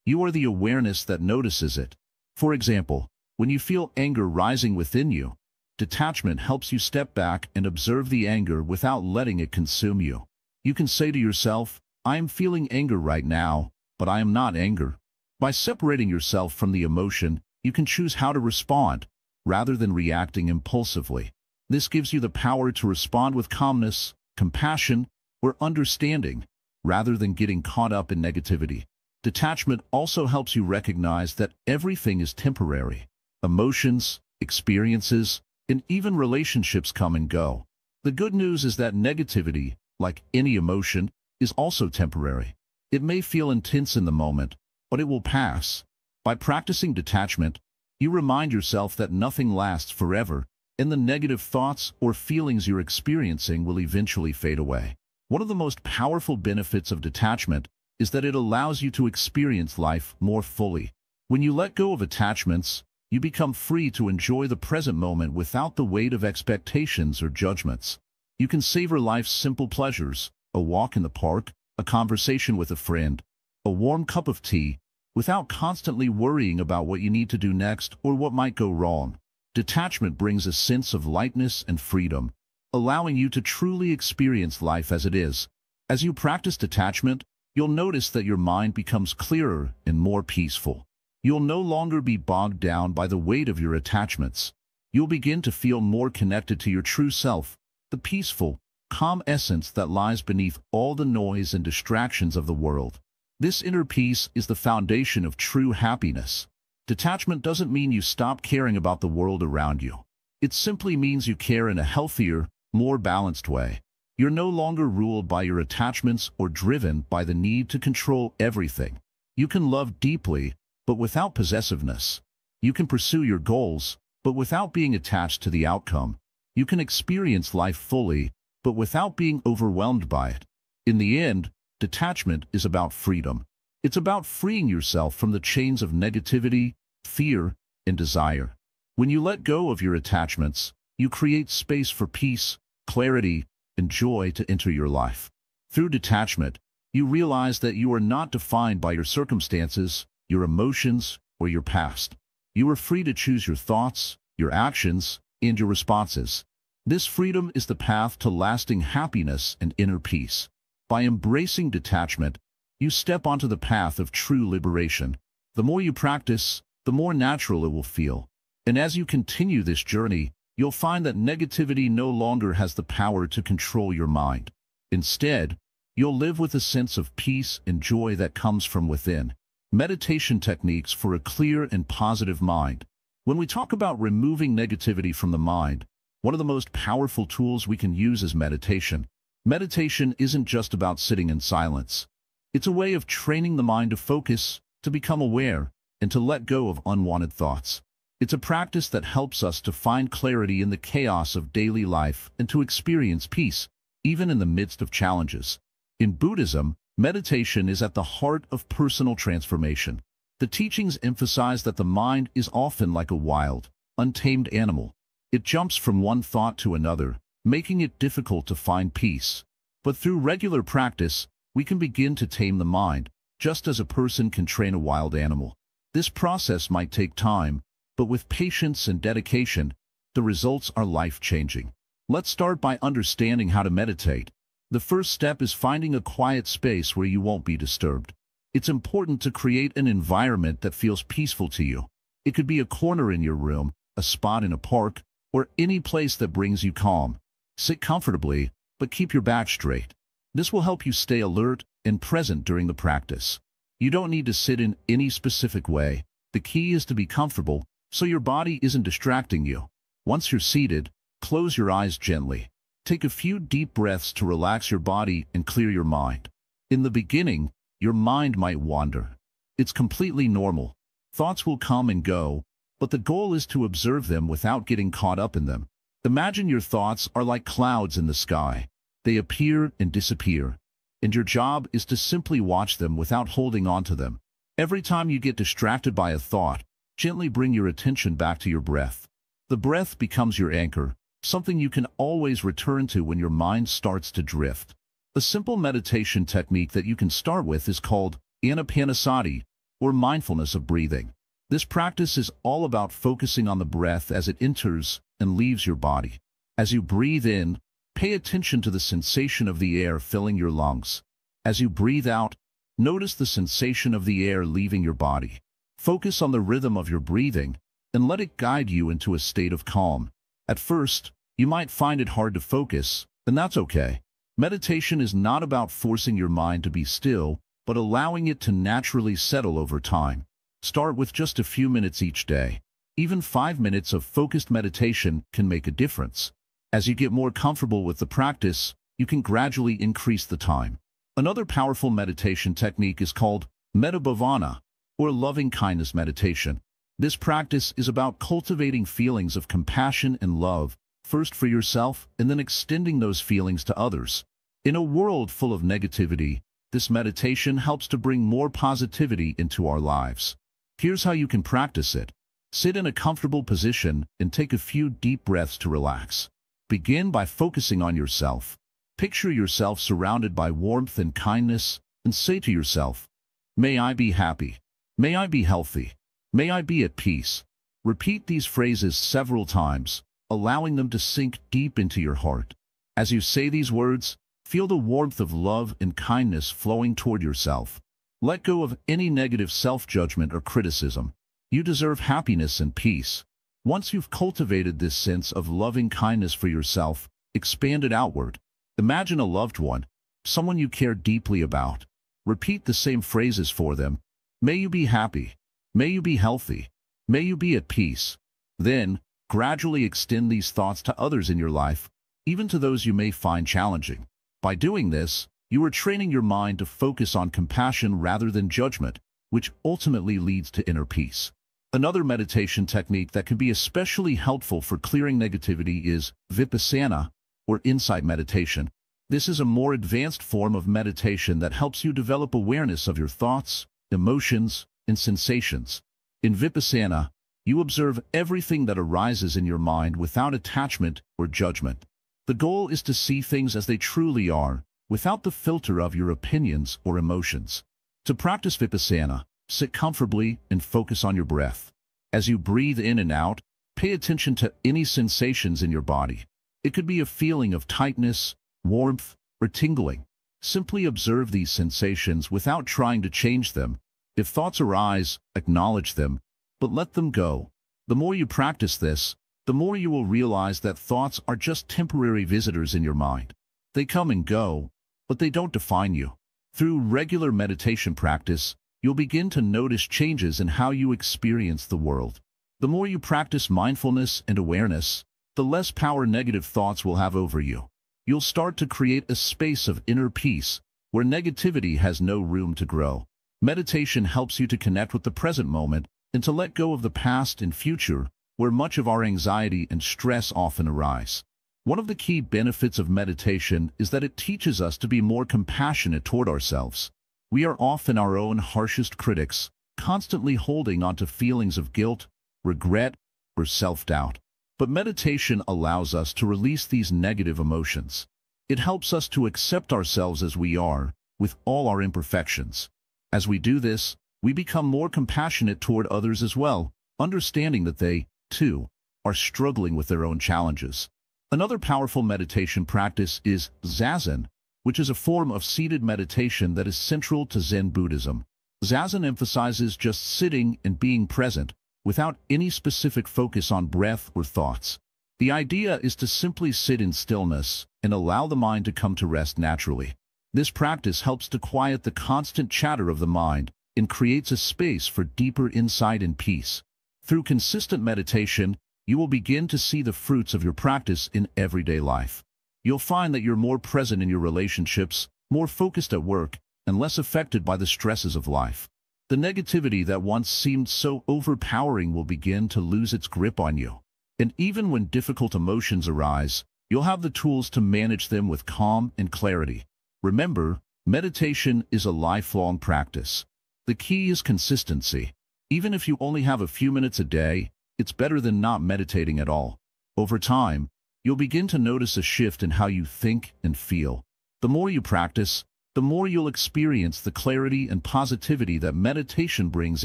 You are the awareness that notices it. For example, when you feel anger rising within you, Detachment helps you step back and observe the anger without letting it consume you. You can say to yourself, I am feeling anger right now, but I am not anger. By separating yourself from the emotion, you can choose how to respond, rather than reacting impulsively. This gives you the power to respond with calmness, compassion, or understanding, rather than getting caught up in negativity. Detachment also helps you recognize that everything is temporary. Emotions, experiences, and even relationships come and go. The good news is that negativity, like any emotion, is also temporary. It may feel intense in the moment, but it will pass. By practicing detachment, you remind yourself that nothing lasts forever, and the negative thoughts or feelings you're experiencing will eventually fade away. One of the most powerful benefits of detachment is that it allows you to experience life more fully. When you let go of attachments, you become free to enjoy the present moment without the weight of expectations or judgments. You can savor life's simple pleasures, a walk in the park, a conversation with a friend, a warm cup of tea, without constantly worrying about what you need to do next or what might go wrong. Detachment brings a sense of lightness and freedom, allowing you to truly experience life as it is. As you practice detachment, you'll notice that your mind becomes clearer and more peaceful. You'll no longer be bogged down by the weight of your attachments. You'll begin to feel more connected to your true self, the peaceful, calm essence that lies beneath all the noise and distractions of the world. This inner peace is the foundation of true happiness. Detachment doesn't mean you stop caring about the world around you. It simply means you care in a healthier, more balanced way. You're no longer ruled by your attachments or driven by the need to control everything. You can love deeply, but without possessiveness. You can pursue your goals, but without being attached to the outcome. You can experience life fully, but without being overwhelmed by it. In the end, detachment is about freedom. It's about freeing yourself from the chains of negativity, fear, and desire. When you let go of your attachments, you create space for peace, clarity, and joy to enter your life. Through detachment, you realize that you are not defined by your circumstances, your emotions, or your past. You are free to choose your thoughts, your actions, and your responses. This freedom is the path to lasting happiness and inner peace. By embracing detachment, you step onto the path of true liberation. The more you practice, the more natural it will feel. And as you continue this journey, you'll find that negativity no longer has the power to control your mind. Instead, you'll live with a sense of peace and joy that comes from within. Meditation techniques for a clear and positive mind. When we talk about removing negativity from the mind, one of the most powerful tools we can use is meditation. Meditation isn't just about sitting in silence. It's a way of training the mind to focus, to become aware, and to let go of unwanted thoughts. It's a practice that helps us to find clarity in the chaos of daily life and to experience peace, even in the midst of challenges. In Buddhism, meditation is at the heart of personal transformation. The teachings emphasize that the mind is often like a wild, untamed animal. It jumps from one thought to another, making it difficult to find peace. But through regular practice, we can begin to tame the mind, just as a person can train a wild animal. This process might take time, but with patience and dedication, the results are life-changing. Let's start by understanding how to meditate. The first step is finding a quiet space where you won't be disturbed. It's important to create an environment that feels peaceful to you. It could be a corner in your room, a spot in a park, or any place that brings you calm. Sit comfortably, but keep your back straight. This will help you stay alert and present during the practice. You don't need to sit in any specific way. The key is to be comfortable, so your body isn't distracting you. Once you're seated, close your eyes gently. Take a few deep breaths to relax your body and clear your mind. In the beginning, your mind might wander. It's completely normal. Thoughts will come and go, but the goal is to observe them without getting caught up in them. Imagine your thoughts are like clouds in the sky. They appear and disappear, and your job is to simply watch them without holding on to them. Every time you get distracted by a thought, gently bring your attention back to your breath. The breath becomes your anchor, something you can always return to when your mind starts to drift. A simple meditation technique that you can start with is called anapanasati, or mindfulness of breathing. This practice is all about focusing on the breath as it enters and leaves your body. As you breathe in, pay attention to the sensation of the air filling your lungs. As you breathe out, notice the sensation of the air leaving your body. Focus on the rhythm of your breathing and let it guide you into a state of calm. At first, you might find it hard to focus, and that's okay. Meditation is not about forcing your mind to be still, but allowing it to naturally settle over time. Start with just a few minutes each day. Even 5 minutes of focused meditation can make a difference. As you get more comfortable with the practice, you can gradually increase the time. Another powerful meditation technique is called metta-bhavana, or loving-kindness meditation. This practice is about cultivating feelings of compassion and love, first for yourself and then extending those feelings to others. In a world full of negativity, this meditation helps to bring more positivity into our lives. Here's how you can practice it. Sit in a comfortable position and take a few deep breaths to relax. Begin by focusing on yourself. Picture yourself surrounded by warmth and kindness, and say to yourself, "May I be happy. May I be healthy. May I be at peace." Repeat these phrases several times, allowing them to sink deep into your heart. As you say these words, feel the warmth of love and kindness flowing toward yourself. Let go of any negative self-judgment or criticism. You deserve happiness and peace. Once you've cultivated this sense of loving kindness for yourself, expand it outward. Imagine a loved one, someone you care deeply about. Repeat the same phrases for them. May you be happy. May you be healthy. May you be at peace. Then, gradually extend these thoughts to others in your life, even to those you may find challenging. By doing this, you are training your mind to focus on compassion rather than judgment, which ultimately leads to inner peace. Another meditation technique that can be especially helpful for clearing negativity is vipassana, or insight meditation. This is a more advanced form of meditation that helps you develop awareness of your thoughts, emotions, and sensations. In vipassana, you observe everything that arises in your mind without attachment or judgment. The goal is to see things as they truly are, without the filter of your opinions or emotions. To practice vipassana, sit comfortably and focus on your breath. As you breathe in and out, pay attention to any sensations in your body. It could be a feeling of tightness, warmth, or tingling. Simply observe these sensations without trying to change them. If thoughts arise, acknowledge them, but let them go. The more you practice this, the more you will realize that thoughts are just temporary visitors in your mind. They come and go, but they don't define you. Through regular meditation practice, you'll begin to notice changes in how you experience the world. The more you practice mindfulness and awareness, the less power negative thoughts will have over you. You'll start to create a space of inner peace where negativity has no room to grow. Meditation helps you to connect with the present moment and to let go of the past and future, where much of our anxiety and stress often arise. One of the key benefits of meditation is that it teaches us to be more compassionate toward ourselves. We are often our own harshest critics, constantly holding on to feelings of guilt, regret, or self-doubt. But meditation allows us to release these negative emotions. It helps us to accept ourselves as we are, with all our imperfections. As we do this, we become more compassionate toward others as well, understanding that they, too, are struggling with their own challenges. Another powerful meditation practice is Zazen, which is a form of seated meditation that is central to Zen Buddhism. Zazen emphasizes just sitting and being present, without any specific focus on breath or thoughts. The idea is to simply sit in stillness and allow the mind to come to rest naturally. This practice helps to quiet the constant chatter of the mind and creates a space for deeper insight and peace. Through consistent meditation, you will begin to see the fruits of your practice in everyday life. You'll find that you're more present in your relationships, more focused at work, and less affected by the stresses of life. The negativity that once seemed so overpowering will begin to lose its grip on you. And even when difficult emotions arise, you'll have the tools to manage them with calm and clarity. Remember, meditation is a lifelong practice. The key is consistency. Even if you only have a few minutes a day, it's better than not meditating at all. Over time, you'll begin to notice a shift in how you think and feel. The more you practice, the more you'll experience the clarity and positivity that meditation brings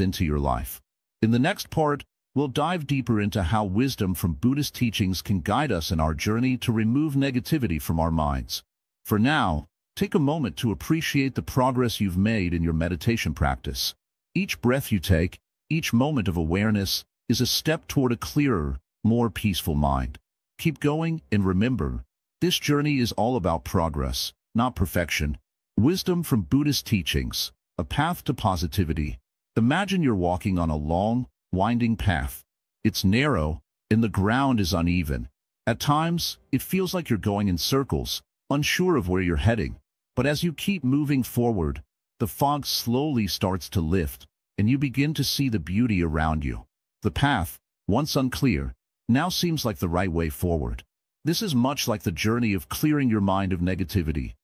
into your life. In the next part, we'll we'll dive deeper into how wisdom from Buddhist teachings can guide us in our journey to remove negativity from our minds. For now, take a moment to appreciate the progress you've made in your meditation practice. Each breath you take, each moment of awareness, is a step toward a clearer, more peaceful mind. Keep going, and remember, this journey is all about progress, not perfection. Wisdom from Buddhist teachings, a path to positivity. Imagine you're walking on a long, winding path. It's narrow, and the ground is uneven. At times, it feels like you're going in circles, unsure of where you're heading. But as you keep moving forward, the fog slowly starts to lift, and you begin to see the beauty around you. The path, once unclear, now seems like the right way forward. This is much like the journey of clearing your mind of negativity,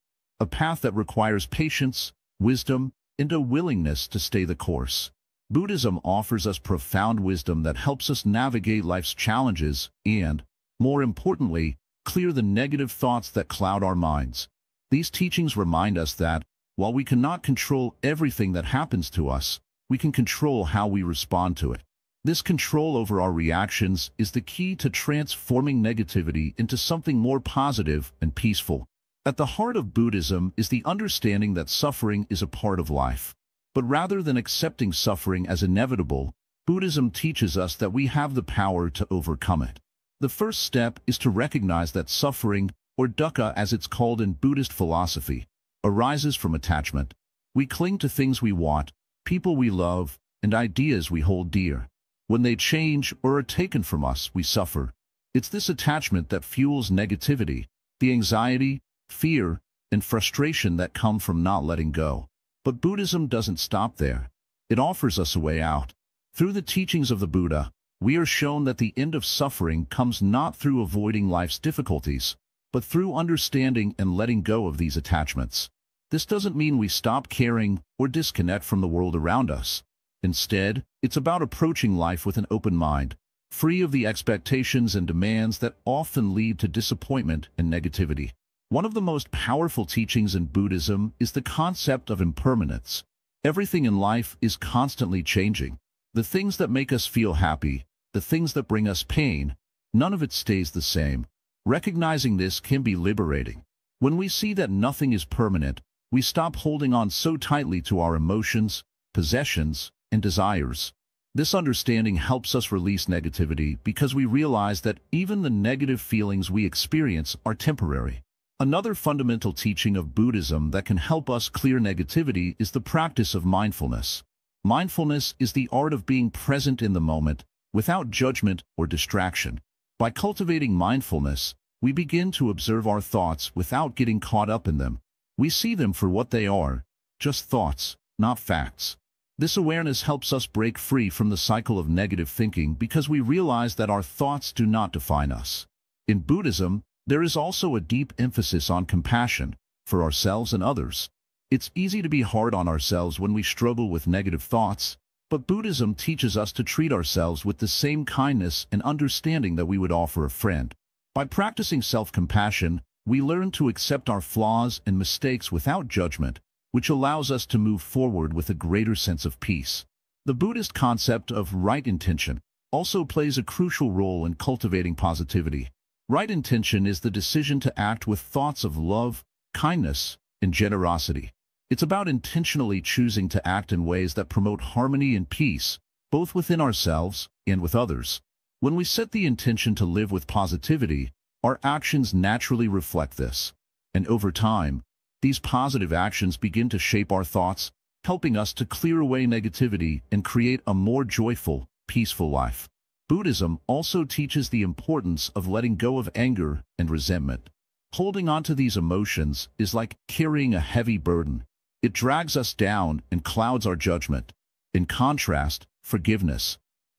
a path that requires patience, wisdom, and a willingness to stay the course. Buddhism offers us profound wisdom that helps us navigate life's challenges and, more importantly, clear the negative thoughts that cloud our minds. These teachings remind us that, while we cannot control everything that happens to us, we can control how we respond to it. This control over our reactions is the key to transforming negativity into something more positive and peaceful. At the heart of Buddhism is the understanding that suffering is a part of life. But rather than accepting suffering as inevitable, Buddhism teaches us that we have the power to overcome it. The first step is to recognize that suffering, or dukkha as it's called in Buddhist philosophy, arises from attachment. We cling to things we want, people we love, and ideas we hold dear. When they change or are taken from us, we suffer. It's this attachment that fuels negativity, the anxiety, fear, and frustration that come from not letting go. But Buddhism doesn't stop there. It offers us a way out. Through the teachings of the Buddha, we are shown that the end of suffering comes not through avoiding life's difficulties, but through understanding and letting go of these attachments. This doesn't mean we stop caring or disconnect from the world around us. Instead, it's about approaching life with an open mind, free of the expectations and demands that often lead to disappointment and negativity. One of the most powerful teachings in Buddhism is the concept of impermanence. Everything in life is constantly changing. The things that make us feel happy, the things that bring us pain, none of it stays the same. Recognizing this can be liberating. When we see that nothing is permanent, we stop holding on so tightly to our emotions, possessions, and desires. This understanding helps us release negativity because we realize that even the negative feelings we experience are temporary. Another fundamental teaching of Buddhism that can help us clear negativity is the practice of mindfulness. Mindfulness is the art of being present in the moment, without judgment or distraction. By cultivating mindfulness, we begin to observe our thoughts without getting caught up in them. We see them for what they are, just thoughts, not facts. This awareness helps us break free from the cycle of negative thinking because we realize that our thoughts do not define us. In Buddhism, there is also a deep emphasis on compassion for ourselves and others. It's easy to be hard on ourselves when we struggle with negative thoughts, but Buddhism teaches us to treat ourselves with the same kindness and understanding that we would offer a friend. By practicing self-compassion, we learn to accept our flaws and mistakes without judgment, which allows us to move forward with a greater sense of peace. The Buddhist concept of right intention also plays a crucial role in cultivating positivity. Right intention is the decision to act with thoughts of love, kindness, and generosity. It's about intentionally choosing to act in ways that promote harmony and peace, both within ourselves and with others. When we set the intention to live with positivity, our actions naturally reflect this. And over time, these positive actions begin to shape our thoughts, helping us to clear away negativity and create a more joyful, peaceful life. Buddhism also teaches the importance of letting go of anger and resentment. Holding on to these emotions is like carrying a heavy burden. It drags us down and clouds our judgment. In contrast, forgiveness,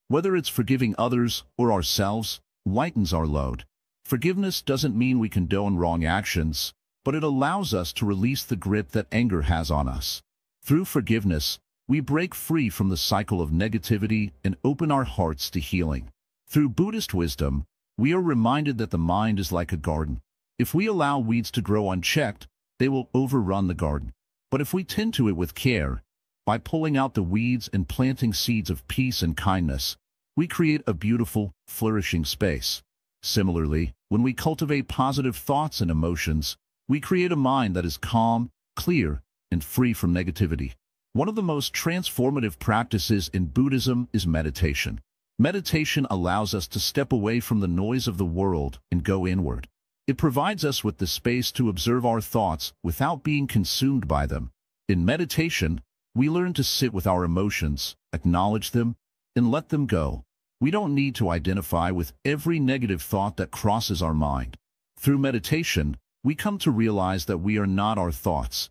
whether it's forgiving others or ourselves, lightens our load. Forgiveness doesn't mean we condone wrong actions, but it allows us to release the grip that anger has on us. Through forgiveness, we break free from the cycle of negativity and open our hearts to healing. Through Buddhist wisdom, we are reminded that the mind is like a garden. If we allow weeds to grow unchecked, they will overrun the garden. But if we tend to it with care, by pulling out the weeds and planting seeds of peace and kindness, we create a beautiful, flourishing space. Similarly, when we cultivate positive thoughts and emotions, we create a mind that is calm, clear, and free from negativity. One of the most transformative practices in Buddhism is meditation. Meditation allows us to step away from the noise of the world and go inward. It provides us with the space to observe our thoughts without being consumed by them. In meditation, we learn to sit with our emotions, acknowledge them, and let them go. We don't need to identify with every negative thought that crosses our mind. Through meditation, we come to realize that we are not our thoughts.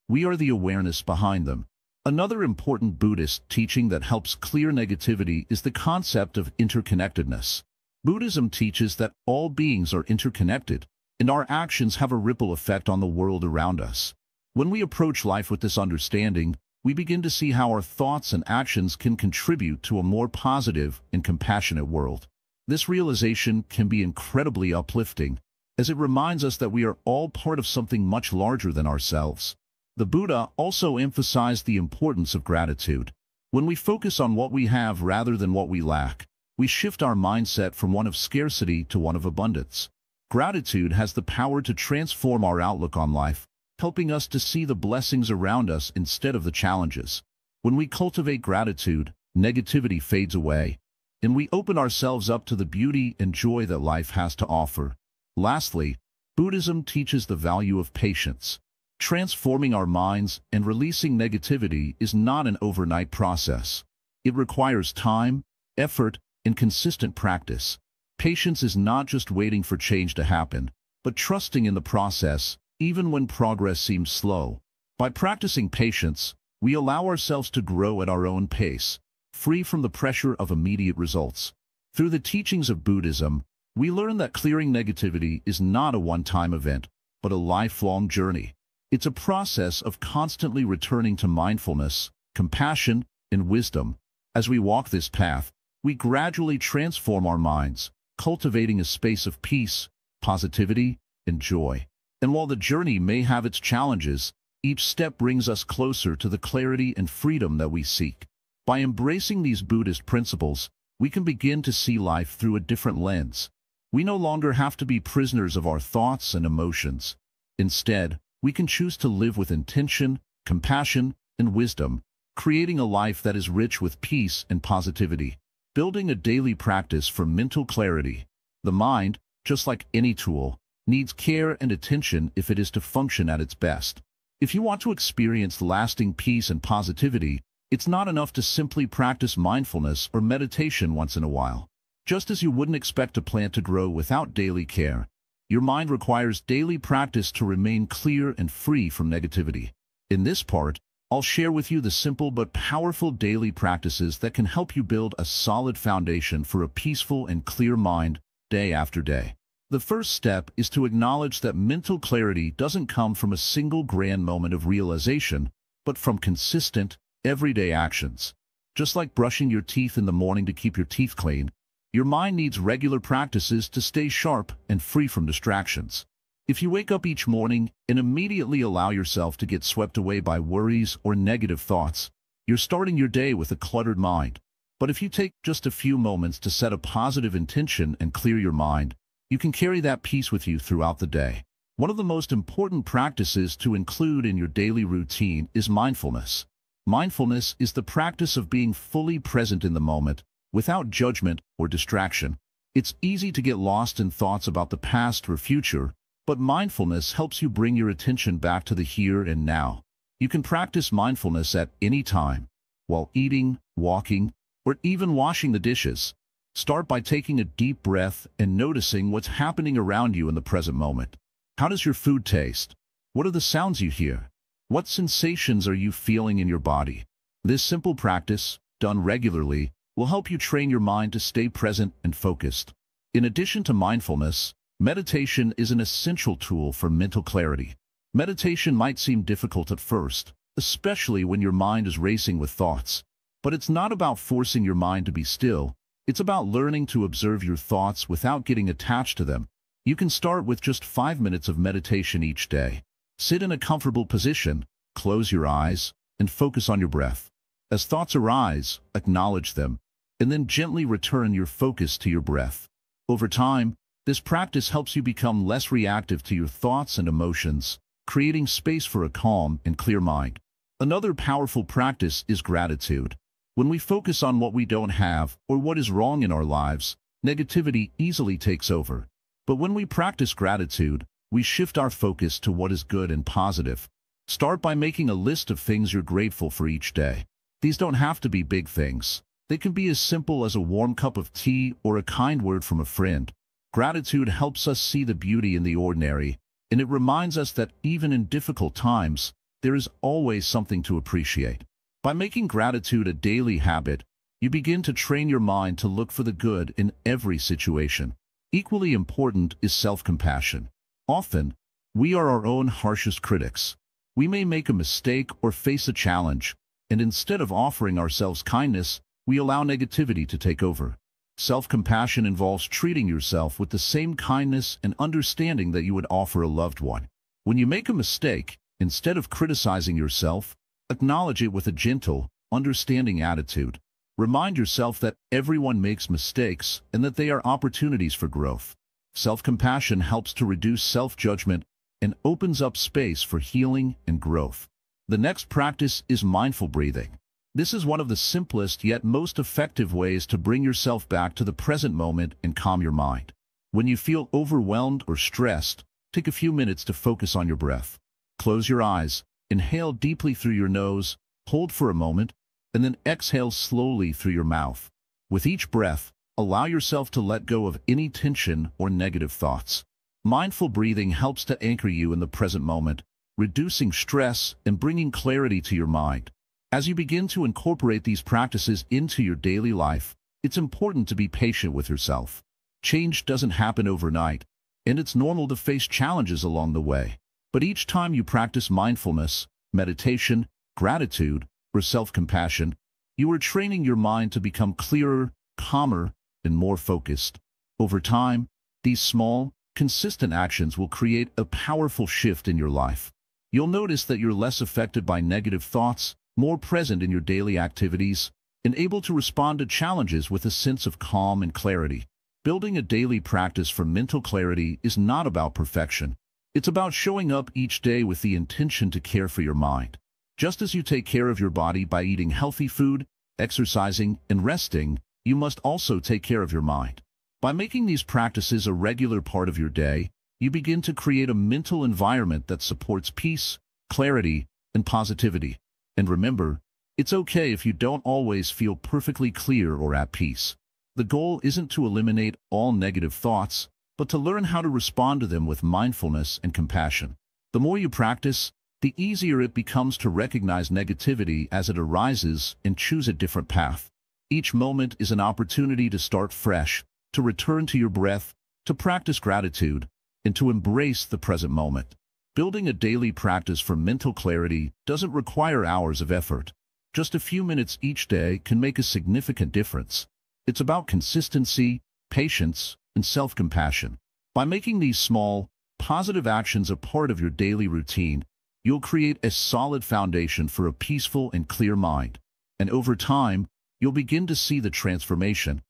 We are the awareness behind them. Another important Buddhist teaching that helps clear negativity is the concept of interconnectedness. Buddhism teaches that all beings are interconnected, and our actions have a ripple effect on the world around us. When we approach life with this understanding, we begin to see how our thoughts and actions can contribute to a more positive and compassionate world. This realization can be incredibly uplifting, as it reminds us that we are all part of something much larger than ourselves. The Buddha also emphasized the importance of gratitude. When we focus on what we have rather than what we lack, we shift our mindset from one of scarcity to one of abundance. Gratitude has the power to transform our outlook on life, helping us to see the blessings around us instead of the challenges. When we cultivate gratitude, negativity fades away, and we open ourselves up to the beauty and joy that life has to offer. Lastly, Buddhism teaches the value of patience. Transforming our minds and releasing negativity is not an overnight process. It requires time, effort, and consistent practice. Patience is not just waiting for change to happen, but trusting in the process, even when progress seems slow. By practicing patience, we allow ourselves to grow at our own pace, free from the pressure of immediate results. Through the teachings of Buddhism, we learn that clearing negativity is not a one-time event, but a lifelong journey. It's a process of constantly returning to mindfulness, compassion, and wisdom. As we walk this path, we gradually transform our minds, cultivating a space of peace, positivity, and joy. And while the journey may have its challenges, each step brings us closer to the clarity and freedom that we seek. By embracing these Buddhist principles, we can begin to see life through a different lens. We no longer have to be prisoners of our thoughts and emotions. Instead, we can choose to live with intention, compassion, and wisdom, creating a life that is rich with peace and positivity. Building a daily practice for mental clarity. The mind, just like any tool, needs care and attention if it is to function at its best. If you want to experience lasting peace and positivity, it's not enough to simply practice mindfulness or meditation once in a while. Just as you wouldn't expect a plant to grow without daily care, your mind requires daily practice to remain clear and free from negativity. In this part, I'll share with you the simple but powerful daily practices that can help you build a solid foundation for a peaceful and clear mind day after day. The first step is to acknowledge that mental clarity doesn't come from a single grand moment of realization, but from consistent, everyday actions. Just like brushing your teeth in the morning to keep your teeth clean, your mind needs regular practices to stay sharp and free from distractions. If you wake up each morning and immediately allow yourself to get swept away by worries or negative thoughts, you're starting your day with a cluttered mind. But if you take just a few moments to set a positive intention and clear your mind, you can carry that peace with you throughout the day. One of the most important practices to include in your daily routine is mindfulness. Mindfulness is the practice of being fully present in the moment, without judgment or distraction. It's easy to get lost in thoughts about the past or future, but mindfulness helps you bring your attention back to the here and now. You can practice mindfulness at any time, while eating, walking, or even washing the dishes. Start by taking a deep breath and noticing what's happening around you in the present moment. How does your food taste? What are the sounds you hear? What sensations are you feeling in your body? This simple practice, done regularly, will help you train your mind to stay present and focused. In addition to mindfulness, meditation is an essential tool for mental clarity. Meditation might seem difficult at first, especially when your mind is racing with thoughts. But it's not about forcing your mind to be still. It's about learning to observe your thoughts without getting attached to them. You can start with just 5 minutes of meditation each day. Sit in a comfortable position, close your eyes, and focus on your breath. As thoughts arise, acknowledge them. and then gently return your focus to your breath. Over time, this practice helps you become less reactive to your thoughts and emotions, creating space for a calm and clear mind. Another powerful practice is gratitude. When we focus on what we don't have or what is wrong in our lives, negativity easily takes over. But when we practice gratitude, we shift our focus to what is good and positive. Start by making a list of things you're grateful for each day. These don't have to be big things. They can be as simple as a warm cup of tea or a kind word from a friend. Gratitude helps us see the beauty in the ordinary, and it reminds us that even in difficult times, there is always something to appreciate. By making gratitude a daily habit, you begin to train your mind to look for the good in every situation. Equally important is self-compassion. Often, we are our own harshest critics. We may make a mistake or face a challenge, and instead of offering ourselves kindness, we allow negativity to take over. Self-compassion involves treating yourself with the same kindness and understanding that you would offer a loved one. When you make a mistake, instead of criticizing yourself, acknowledge it with a gentle, understanding attitude. Remind yourself that everyone makes mistakes and that they are opportunities for growth. Self-compassion helps to reduce self-judgment and opens up space for healing and growth. The next practice is mindful breathing. This is one of the simplest yet most effective ways to bring yourself back to the present moment and calm your mind. When you feel overwhelmed or stressed, take a few minutes to focus on your breath. Close your eyes, inhale deeply through your nose, hold for a moment, and then exhale slowly through your mouth. With each breath, allow yourself to let go of any tension or negative thoughts. Mindful breathing helps to anchor you in the present moment, reducing stress and bringing clarity to your mind. As you begin to incorporate these practices into your daily life, it's important to be patient with yourself. Change doesn't happen overnight, and it's normal to face challenges along the way. But each time you practice mindfulness, meditation, gratitude, or self-compassion, you are training your mind to become clearer, calmer, and more focused. Over time, these small, consistent actions will create a powerful shift in your life. You'll notice that you're less affected by negative thoughts, more present in your daily activities, and able to respond to challenges with a sense of calm and clarity. Building a daily practice for mental clarity is not about perfection. It's about showing up each day with the intention to care for your mind. Just as you take care of your body by eating healthy food, exercising, and resting, you must also take care of your mind. By making these practices a regular part of your day, you begin to create a mental environment that supports peace, clarity, and positivity. And remember, it's okay if you don't always feel perfectly clear or at peace. The goal isn't to eliminate all negative thoughts, but to learn how to respond to them with mindfulness and compassion. The more you practice, the easier it becomes to recognize negativity as it arises and choose a different path. Each moment is an opportunity to start fresh, to return to your breath, to practice gratitude, and to embrace the present moment. Building a daily practice for mental clarity doesn't require hours of effort. Just a few minutes each day can make a significant difference. It's about consistency, patience, and self-compassion. By making these small, positive actions a part of your daily routine, you'll create a solid foundation for a peaceful and clear mind. And over time, you'll begin to see the transformation,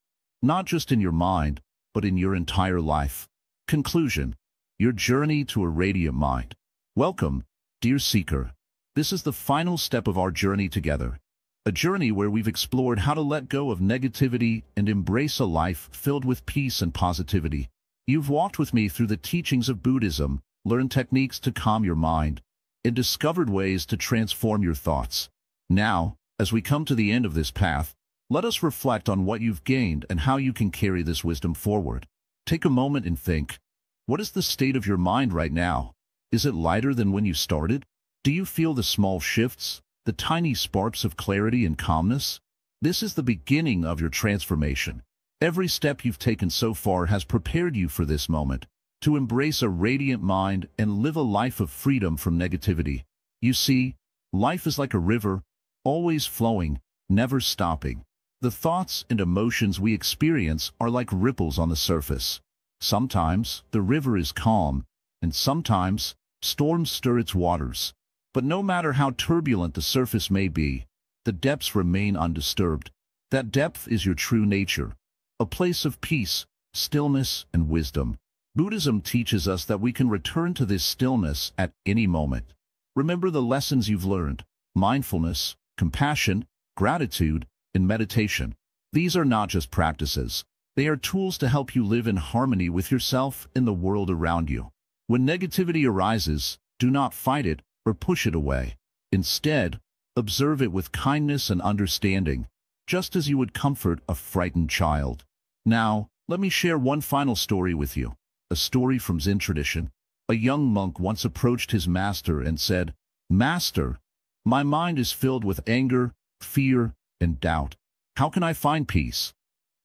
not just in your mind, but in your entire life. Conclusion: your journey to a radiant mind. Welcome, dear seeker. This is the final step of our journey together. A journey where we've explored how to let go of negativity and embrace a life filled with peace and positivity. You've walked with me through the teachings of Buddhism, learned techniques to calm your mind, and discovered ways to transform your thoughts. Now, as we come to the end of this path, let us reflect on what you've gained and how you can carry this wisdom forward. Take a moment and think. What is the state of your mind right now? Is it lighter than when you started? Do you feel the small shifts, the tiny sparks of clarity and calmness? This is the beginning of your transformation. Every step you've taken so far has prepared you for this moment, to embrace a radiant mind and live a life of freedom from negativity. You see, life is like a river, always flowing, never stopping. The thoughts and emotions we experience are like ripples on the surface. Sometimes the river is calm, and sometimes storms stir its waters. But no matter how turbulent the surface may be, the depths remain undisturbed. That depth is your true nature, a place of peace, stillness, and wisdom. Buddhism teaches us that we can return to this stillness at any moment. Remember the lessons you've learned: mindfulness, compassion, gratitude, and meditation. These are not just practices. They are tools to help you live in harmony with yourself and the world around you. When negativity arises, do not fight it or push it away. Instead, observe it with kindness and understanding, just as you would comfort a frightened child. Now, let me share one final story with you. A story from Zen tradition. A young monk once approached his master and said, "Master, my mind is filled with anger, fear, and doubt. How can I find peace?"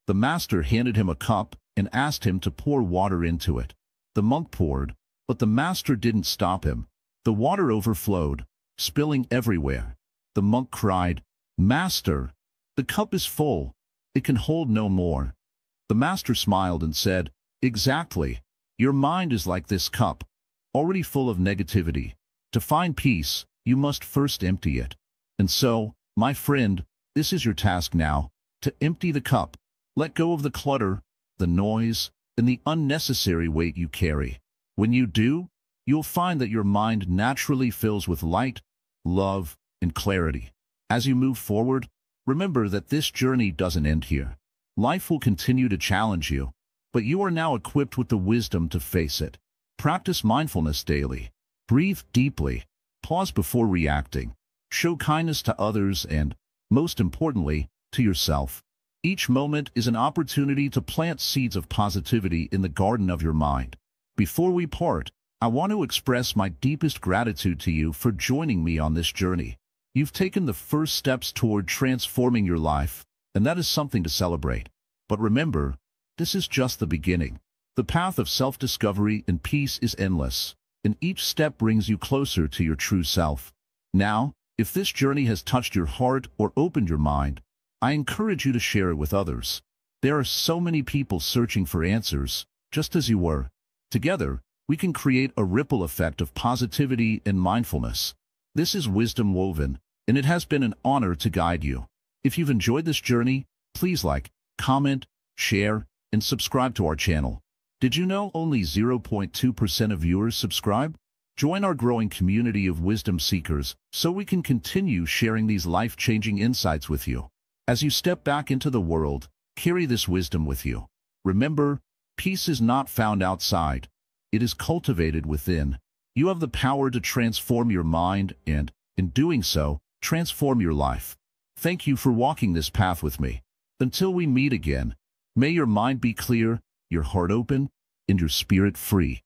The master handed him a cup and asked him to pour water into it. The monk poured, but the master didn't stop him. The water overflowed, spilling everywhere. The monk cried, "Master, the cup is full. It can hold no more." The master smiled and said, "Exactly. Your mind is like this cup, already full of negativity. To find peace, you must first empty it. And so, my friend, this is your task now, to empty the cup. Let go of the clutter, the noise, and the unnecessary weight you carry. When you do, you'll find that your mind naturally fills with light, love, and clarity. As you move forward, remember that this journey doesn't end here. Life will continue to challenge you, but you are now equipped with the wisdom to face it. Practice mindfulness daily. Breathe deeply. Pause before reacting. Show kindness to others and, most importantly, to yourself. Each moment is an opportunity to plant seeds of positivity in the garden of your mind. Before we part, I want to express my deepest gratitude to you for joining me on this journey. You've taken the first steps toward transforming your life, and that is something to celebrate. But remember, this is just the beginning. The path of self-discovery and peace is endless, and each step brings you closer to your true self. Now, if this journey has touched your heart or opened your mind, I encourage you to share it with others. There are so many people searching for answers, just as you were. Together, we can create a ripple effect of positivity and mindfulness. This is Wisdom Woven, and it has been an honor to guide you. If you've enjoyed this journey, please like, comment, share, and subscribe to our channel. Did you know only 0.2% of viewers subscribe? Join our growing community of wisdom seekers so we can continue sharing these life-changing insights with you. As you step back into the world, carry this wisdom with you. Remember, peace is not found outside. It is cultivated within. You have the power to transform your mind and, in doing so, transform your life. Thank you for walking this path with me. Until we meet again, may your mind be clear, your heart open, and your spirit free.